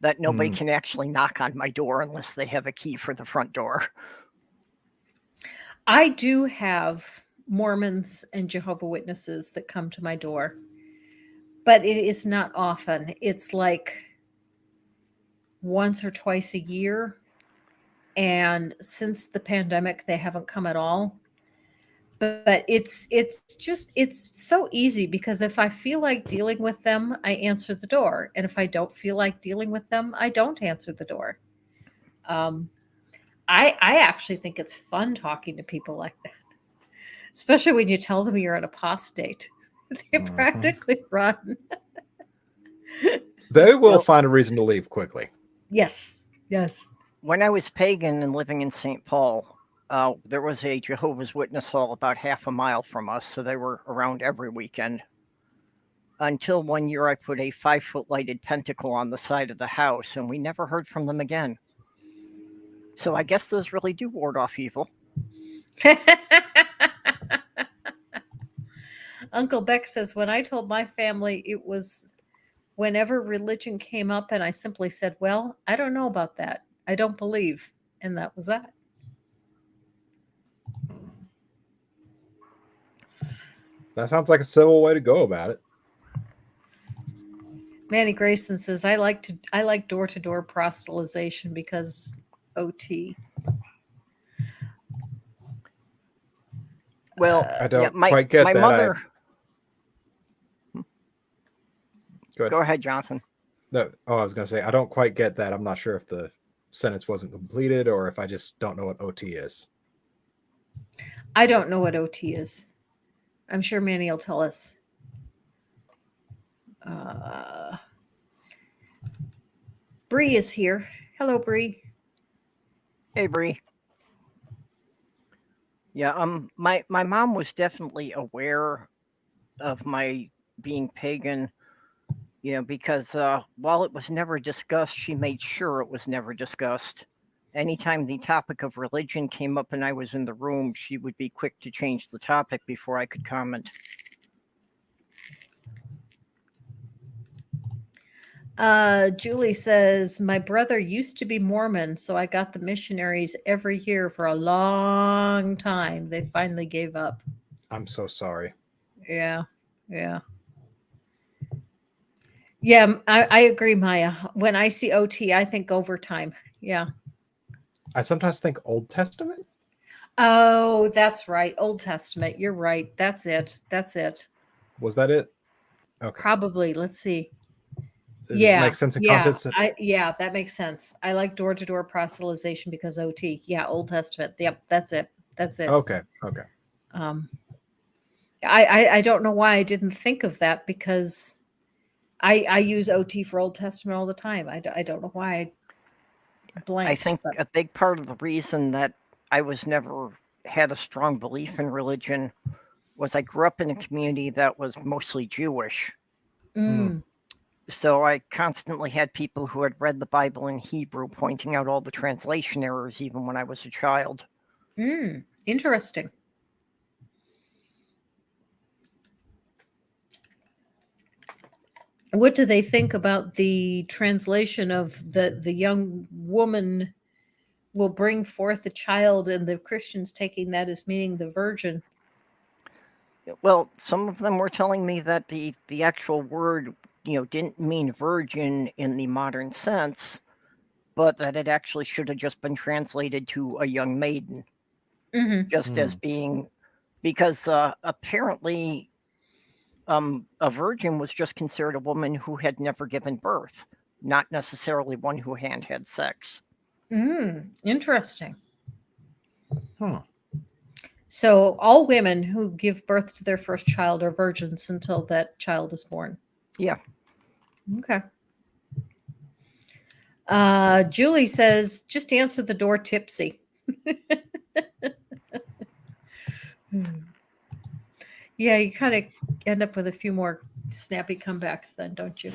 that nobody can actually knock on my door unless they have a key for the front door. I do have Mormons and Jehovah Witnesses that come to my door, but it is not often. It's like once or twice a year. And since the pandemic, they haven't come at all. But it's so easy because if I feel like dealing with them, I answer the door. And if I don't feel like dealing with them, I don't answer the door. Um, I actually think it's fun talking to people like that, especially when you tell them you're an apostate. They practically run. They will Well, find a reason to leave quickly. Yes, yes. when I was pagan and living in St. Paul, there was a Jehovah's Witness hall about half a mile from us, so they were around every weekend. Until one year, I put a 5-foot lighted pentacle on the side of the house, and we never heard from them again. So I guess those really do ward off evil. Uncle Beck says, when I told my family it was whenever religion came up, and I simply said, well, I don't know about that. I don't believe. And that was that. That sounds like a civil way to go about it. Manny Grayson says, I like door-to-door proselytization because OT. Well, I don't my quite get my that. mother. Go ahead. Go ahead, Jonathan. No, I was going to say, I don't quite get that. I'm not sure if the sentence wasn't completed or if I just don't know what OT is. I don't know what OT is. I'm sure Manny will tell us. Bree is here. Hello, Bree. Hey, Bree. Yeah, my mom was definitely aware of my being pagan, because while it was never discussed, she made sure it was never discussed. Anytime the topic of religion came up and I was in the room, she would be quick to change the topic before I could comment. Julie says, my brother used to be Mormon, so I got the missionaries every year for a long time. They finally gave up. I'm so sorry. Yeah, yeah. Yeah, I agree, Maya. When I see OT, I think overtime. Yeah. I sometimes think Old Testament. Oh, that's right. Old Testament. You're right. That's it. That's it. Was that it? Okay. Probably. Let's see. Does it make sense in context? Yeah, that makes sense. I like door-to-door proselytization because OT. Yeah, Old Testament. Yep, that's it. That's it. Okay. I don't know why I didn't think of that because I use OT for Old Testament all the time. I don't know why I blanked. I think a big part of the reason that I was never had a strong belief in religion was I grew up in a community that was mostly Jewish. So I constantly had people who had read the Bible in Hebrew pointing out all the translation errors even when I was a child. Interesting. What do they think about the translation of the young woman will bring forth a child and the Christians taking that as meaning the virgin? Well, some of them were telling me that the actual word, didn't mean virgin in the modern sense, but that it actually should have just been translated to a young maiden, just as being, because apparently a virgin was just considered a woman who had never given birth, not necessarily one who hadn't had sex. Interesting. Hmm. So all women who give birth to their first child are virgins until that child is born. Yeah. Okay. Julie says, just answer the door tipsy. Yeah, you kind of end up with a few more snappy comebacks then, don't you?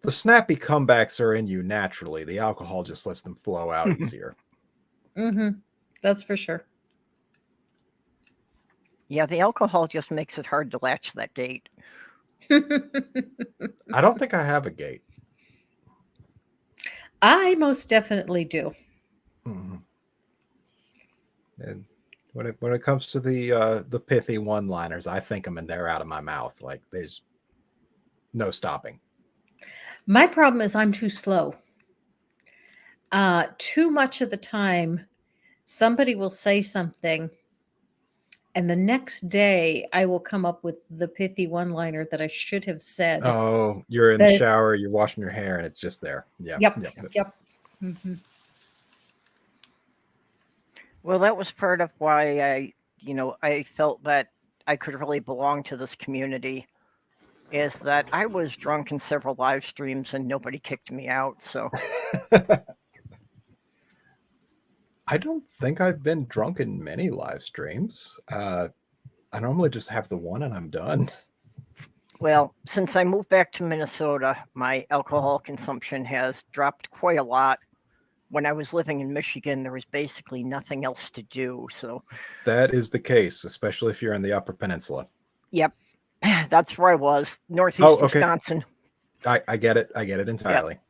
The snappy comebacks are in you naturally. The alcohol just lets them flow out easier. That's for sure. Yeah, the alcohol just makes it hard to latch that gate. I don't think I have a gate. I most definitely do. Mm-hmm. And when it comes to the pithy one-liners, I think them and they're out of my mouth. Like there's no stopping. My problem is I'm too slow. Too much of the time, somebody will say something, and the next day I will come up with the pithy one-liner that I should have said. Oh, you're in the shower, you're washing your hair, and it's just there. Yeah. Yep. Mm-hmm. Well, that was part of why I felt that I could really belong to this community, is that I was drunk in several live streams and nobody kicked me out. So I don't think I've been drunk in many live streams. I normally just have the one and I'm done. Well, since I moved back to Minnesota, my alcohol consumption has dropped quite a lot. When I was living in Michigan, there was basically nothing else to do. So that is the case, especially if you're in the Upper Peninsula. Yep. That's where I was, Northeast Wisconsin. I get it. I get it entirely. Yep.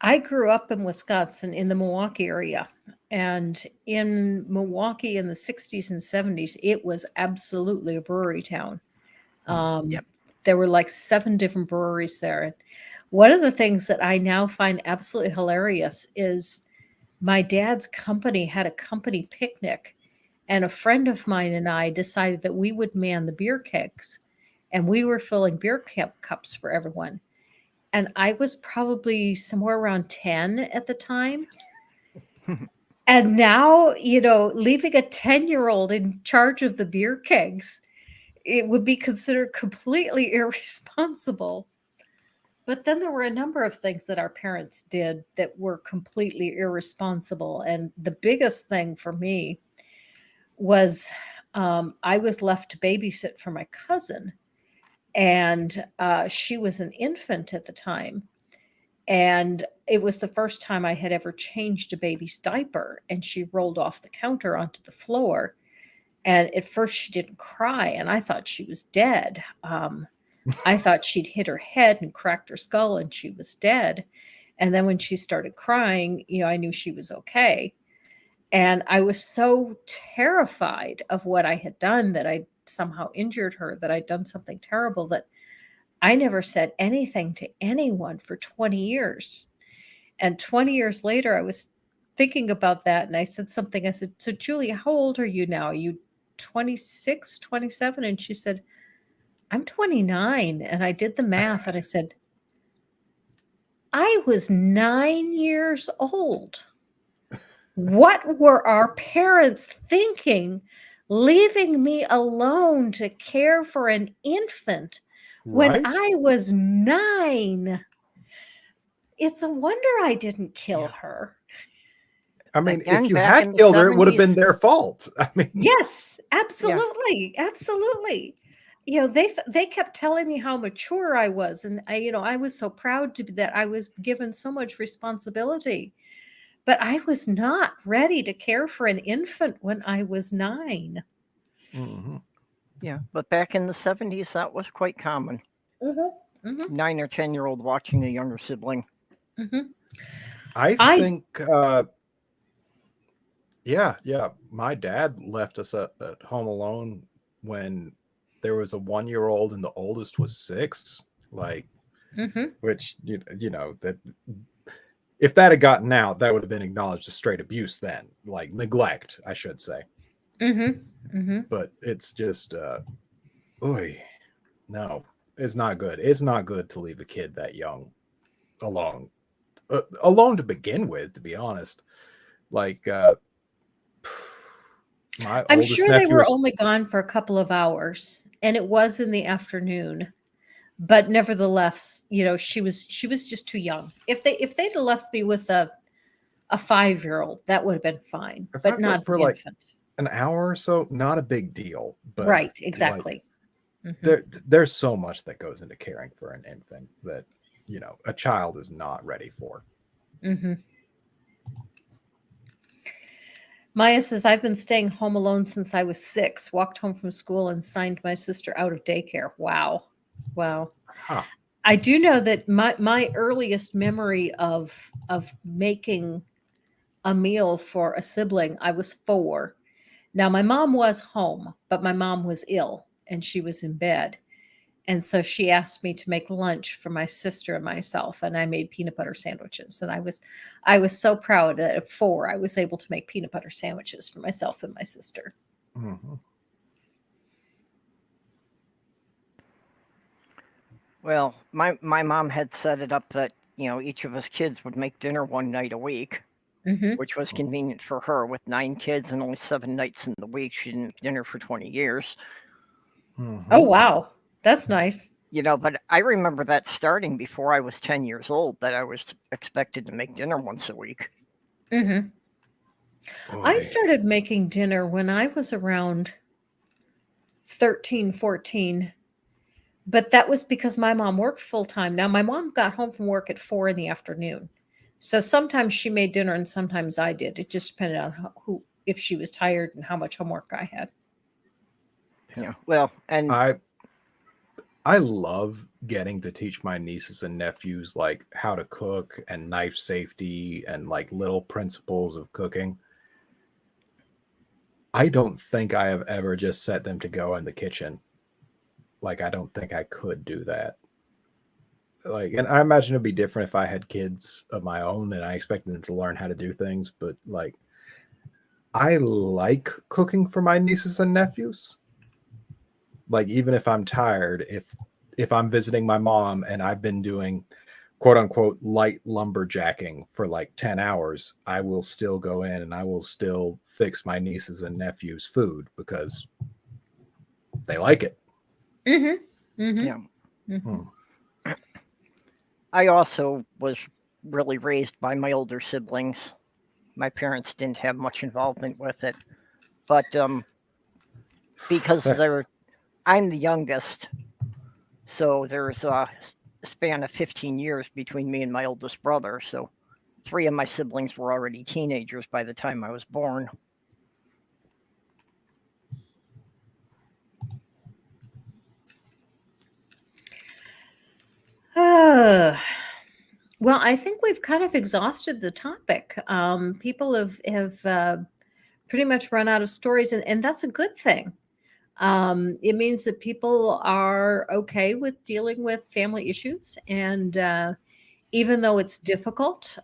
I grew up in Wisconsin in the Milwaukee area. And in Milwaukee in the 60s and 70s, it was absolutely a brewery town. There were like 7 different breweries there. And one of the things that I now find absolutely hilarious is my dad's company had a company picnic, and a friend of mine and I decided that we would man the beer kegs, and we were filling beer cups for everyone. And I was probably somewhere around 10 at the time. And now, leaving a 10-year-old in charge of the beer kegs, it would be considered completely irresponsible. But then there were a number of things that our parents did that were completely irresponsible. And the biggest thing for me was I was left to babysit for my cousin. And she was an infant at the time. And it was the first time I had ever changed a baby's diaper. And she rolled off the counter onto the floor. And at first she didn't cry. And I thought she was dead. I thought she'd hit her head and cracked her skull and she was dead. And then when she started crying, I knew she was okay. And I was so terrified of what I had done, that I somehow injured her, that I'd done something terrible, that I never said anything to anyone for 20 years. And 20 years later, I was thinking about that and I said something. I said, so Julie, how old are you now? Are you 26, 27? And she said, I'm 29. And I did the math and I said, I was 9 years old. What were our parents thinking, leaving me alone to care for an infant when I was 9? It's a wonder I didn't kill her. I mean, if you had killed her, it would have been their fault. I mean, yes, absolutely. Yeah. Absolutely. They kept telling me how mature I was. And I was so proud that I was given so much responsibility, but I was not ready to care for an infant when I was 9. Mm-hmm. Yeah. But back in the 70s, that was quite common. Mm-hmm. Mm-hmm. 9 or 10-year-old watching a younger sibling. Mm-hmm. I think, yeah. My dad left us at home alone when there was a 1-year-old and the oldest was 6, which, that if that had gotten out, that would have been acknowledged as straight abuse then, like neglect, I should say. Mm-hmm. Mm-hmm. But it's just, Oy, no, it's not good. It's not good to leave a kid that young alone. Alone to begin with, to be honest. Like my I'm oldest sure they nephew were is only gone for a couple of hours, and it was in the afternoon. But nevertheless, she was just too young. If they'd have left me with a 5-year-old, that would have been fine, if I but went not for an like infant. an hour or so, not a big deal. But Right, like exactly. Mhm, there's so much that goes into caring for an infant that a child is not ready for. mhm. Maya says, I've been staying home alone since I was 6, walked home from school and signed my sister out of daycare. Wow. Wow. Huh. I do know that my earliest memory of making a meal for a sibling, I was 4. Now my mom was home, but my mom was ill and she was in bed. And so she asked me to make lunch for my sister and myself, and I made peanut butter sandwiches. And I was so proud that at 4 I was able to make peanut butter sandwiches for myself and my sister. Mhm. Well, my mom had set it up that each of us kids would make dinner one night a week, Hmm. which was convenient for her. With 9 kids and only 7 nights in the week, she didn't make dinner for 20 years. Oh Mhm. wow, that's nice. But I remember that starting before I was 10 years old, that I was expected to make dinner once a week. Hmm. I Boy. started making dinner when I was around 13, 14. But that was because my mom worked full time. Now, my mom got home from work at 4 in the afternoon. So sometimes she made dinner and sometimes I did. It just depended on if she was tired and how much homework I had. Yeah. Well, and I love getting to teach my nieces and nephews like how to cook and knife safety and like little principles of cooking. I don't think I have ever just set them to go in the kitchen. Like I don't think I could do that. Like, and I imagine it'd be different if I had kids of my own and I expected them to learn how to do things, but like I like cooking for my nieces and nephews. Like even if I'm tired, if I'm visiting my mom and I've been doing quote unquote light lumberjacking for like 10 hours, I will still go in and I will still fix my nieces and nephews food because they like it. Mhm. Mhm. yeah, Mhm. Hmm. I also was really raised by my older siblings. My parents didn't have much involvement with it, but because I'm the youngest, so there's a span of 15 years between me and my oldest brother. So 3 of my siblings were already teenagers by the time I was born. Well, I think we've kind of exhausted the topic. People have pretty much run out of stories, and that's a good thing. It means that people are okay with dealing with family issues, and even though it's difficult,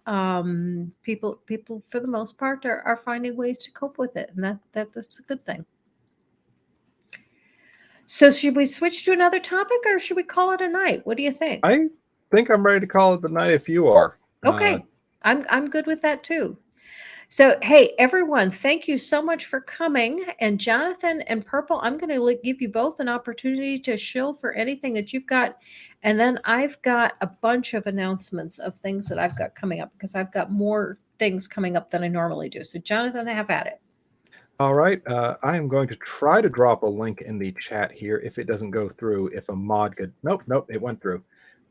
people for the most part are finding ways to cope with it, and that's a good thing. So, should we switch to another topic, or should we call it a night? What do you think? I think I'm ready to call it the night if you are. Okay, I'm good with that too. So, hey, everyone, thank you so much for coming. And Jonathan and Purple, I'm going to give you both an opportunity to shill for anything that you've got. And then I've got a bunch of announcements of things that I've got coming up because I've got more things coming up than I normally do. So, Jonathan, have at it. All right. I am going to try to drop a link in the chat here if it doesn't go through. If a mod could, nope, it went through.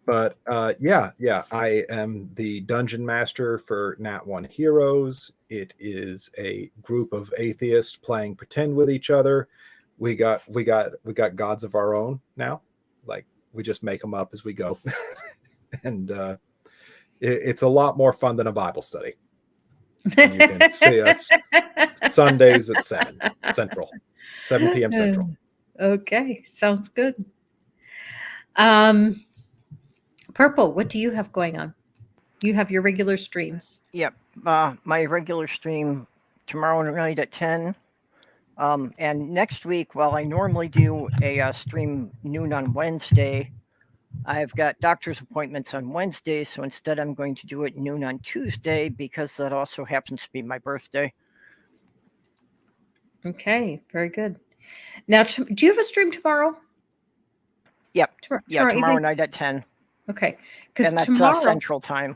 But yeah, I am the dungeon master for Nat One Heroes. It is a group of atheists playing pretend with each other. We got gods of our own now. Like we just make them up as we go, and it's a lot more fun than a Bible study. And you can see us Sundays at 7 Central, 7 p.m. Central. Okay, sounds good. Um, Purple, what do you have going on? You have your regular streams. Yep. My regular stream tomorrow night at 10. And next week, while I normally do a stream noon on Wednesday, I've got doctor's appointments on Wednesday, so instead I'm going to do it noon on Tuesday because that also happens to be my birthday. Okay, very good. Now, do you have a stream tomorrow? Yep. Tomorrow Tomorrow evening? night at 10. Okay, because And that's tomorrow Central Time.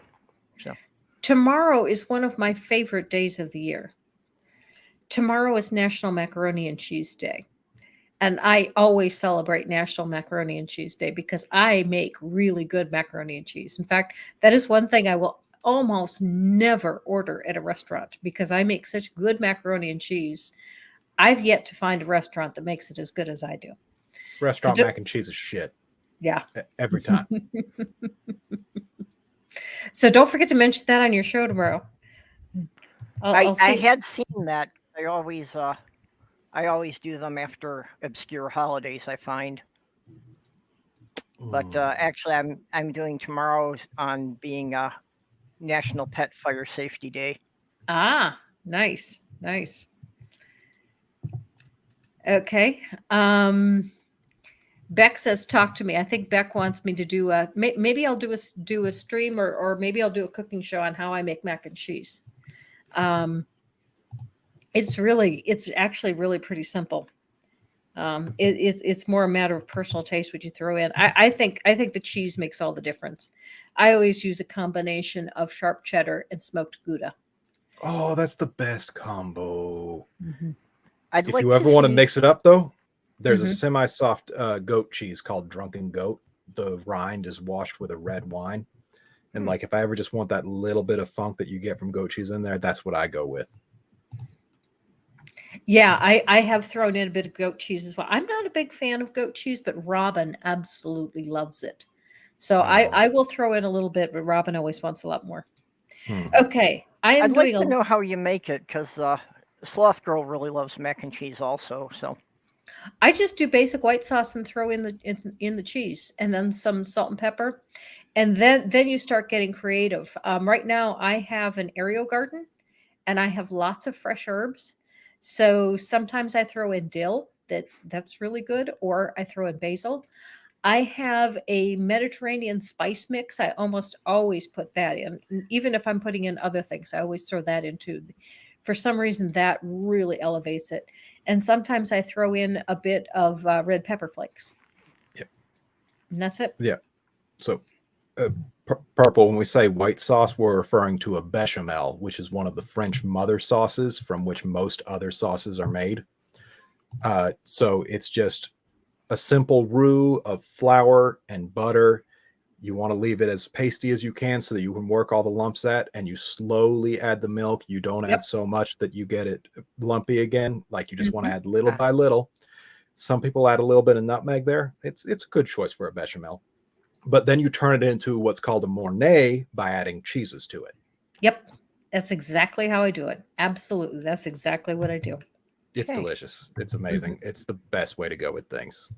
So tomorrow is one of my favorite days of the year. Tomorrow is National Macaroni and Cheese Day. And I always celebrate National Macaroni and Cheese Day because I make really good macaroni and cheese. In fact, that is one thing I will almost never order at a restaurant because I make such good macaroni and cheese. I've yet to find a restaurant that makes it as good as I do. Restaurant mac and cheese is shit. Yeah. Every time. So don't forget to mention that on your show tomorrow. I had seen that. I always do them after obscure holidays, I find. But actually, I'm doing tomorrow's on being National Pet Fire Safety Day. Ah, nice. Okay. Beck says, "Talk to me." I think Beck wants me to do a. Maybe I'll do a stream, or maybe I'll do a cooking show on how I make mac and cheese. It's actually really pretty simple. It's more a matter of personal taste what you throw in. I think the cheese makes all the difference. I always use a combination of sharp cheddar and smoked Gouda. Oh, that's the best combo. Mm-hmm. If you ever want to mix it up, though, there's a semi-soft goat cheese called Drunken Goat. The rind is washed with a red wine. And like, if I ever just want that little bit of funk that you get from goat cheese in there, that's what I go with. Yeah, I have thrown in a bit of goat cheese as well. I'm not a big fan of goat cheese, but Robin absolutely loves it. So I will throw in a little bit, but Robin always wants a lot more. Okay, I'd like to know how you make it because Sloth Girl really loves mac and cheese also. So I just do basic white sauce and throw in the cheese, and then some salt and pepper, and then you start getting creative. Right now, I have an aerial garden, and I have lots of fresh herbs. So sometimes I throw in dill. That's really good, or I throw in basil. I have a Mediterranean spice mix. I almost always put that in, even if I'm putting in other things. I always throw that in too. For some reason, that really elevates it. And sometimes I throw in a bit of red pepper flakes. Yep. And that's it. Yeah. So, Purple, when we say white sauce, we're referring to a bechamel, which is one of the French mother sauces from which most other sauces are made. So it's just a simple roux of flour and butter. You want to leave it as pasty as you can so that you can work all the lumps at, and you slowly add the milk. You don't add so much that you get it lumpy again. Like, you just want to add little by little. Some people add a little bit of nutmeg there. It's a good choice for a bechamel. But then you turn it into what's called a mornay by adding cheeses to it. Yep. That's exactly how I do it. Absolutely. That's exactly what I do. It's delicious. It's amazing. It's the best way to go with things.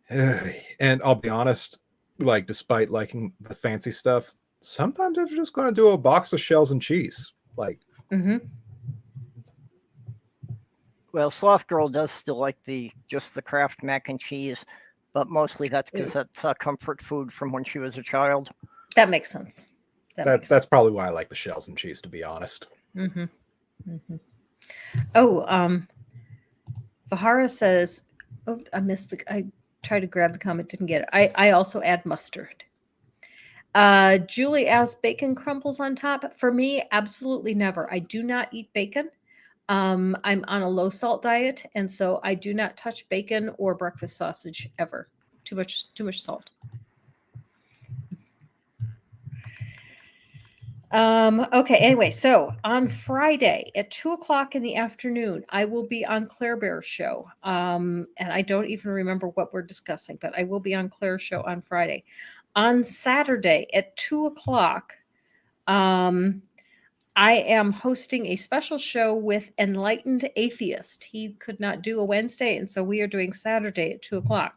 And I'll be honest, like, despite liking the fancy stuff, sometimes I'm just going to do a box of shells and cheese. Like, well, Sloth Girl does still like just the Kraft mac and cheese, but mostly that's because that's a comfort food from when she was a child. That makes sense. That's probably why I like the shells and cheese, to be honest. Oh, Vahara says, "Oh, I missed I tried to grab the comment, didn't get it. I also add mustard." Julie asked, "Bacon crumbles on top?" For me, absolutely never. I do not eat bacon. I'm on a low salt diet, and so I do not touch bacon or breakfast sausage ever. Too much salt. Okay, anyway, so on Friday at 2:00 in the afternoon, I will be on Claire Bear's show. And I don't even remember what we're discussing, but I will be on Claire's show on Friday. On Saturday at 2:00, I am hosting a special show with Enlightened Atheist. He could not do a Wednesday, and so we are doing Saturday at 2:00.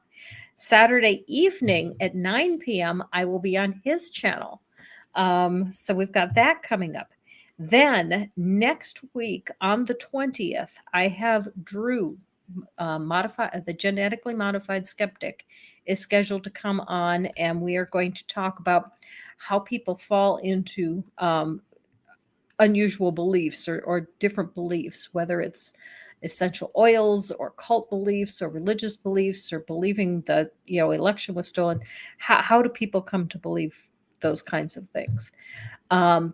Saturday evening at 9 p.m., I will be on his channel. So we've got that coming up. Then next week on the 20th, I have Drew, the genetically modified skeptic, is scheduled to come on, and we are going to talk about how people fall into unusual beliefs or different beliefs, whether it's essential oils or cult beliefs or religious beliefs or believing that election was stolen. How do people come to believe those kinds of things?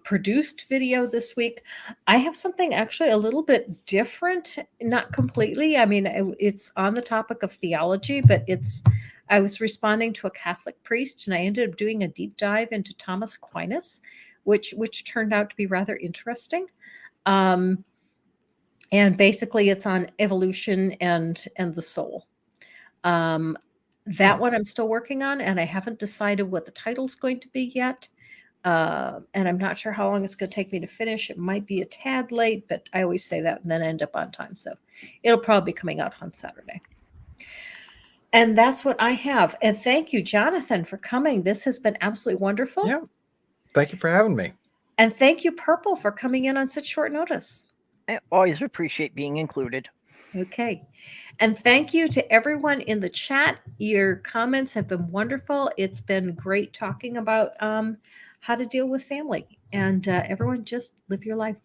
Produced video this week. I have something actually a little bit different, not completely. I mean, it's on the topic of theology, but I was responding to a Catholic priest, and I ended up doing a deep dive into Thomas Aquinas, which turned out to be rather interesting. And basically, it's on evolution and the soul. That one I'm still working on, and I haven't decided what the title's going to be yet. And I'm not sure how long it's going to take me to finish. It might be a tad late, but I always say that and then end up on time. So it'll probably be coming out on Saturday. And that's what I have. And thank you, Jonathan, for coming. This has been absolutely wonderful. Yeah. Thank you for having me. And thank you, Purple, for coming in on such short notice. I always appreciate being included. Okay. And thank you to everyone in the chat. Your comments have been wonderful. It's been great talking about how to deal with family. And everyone just live your life.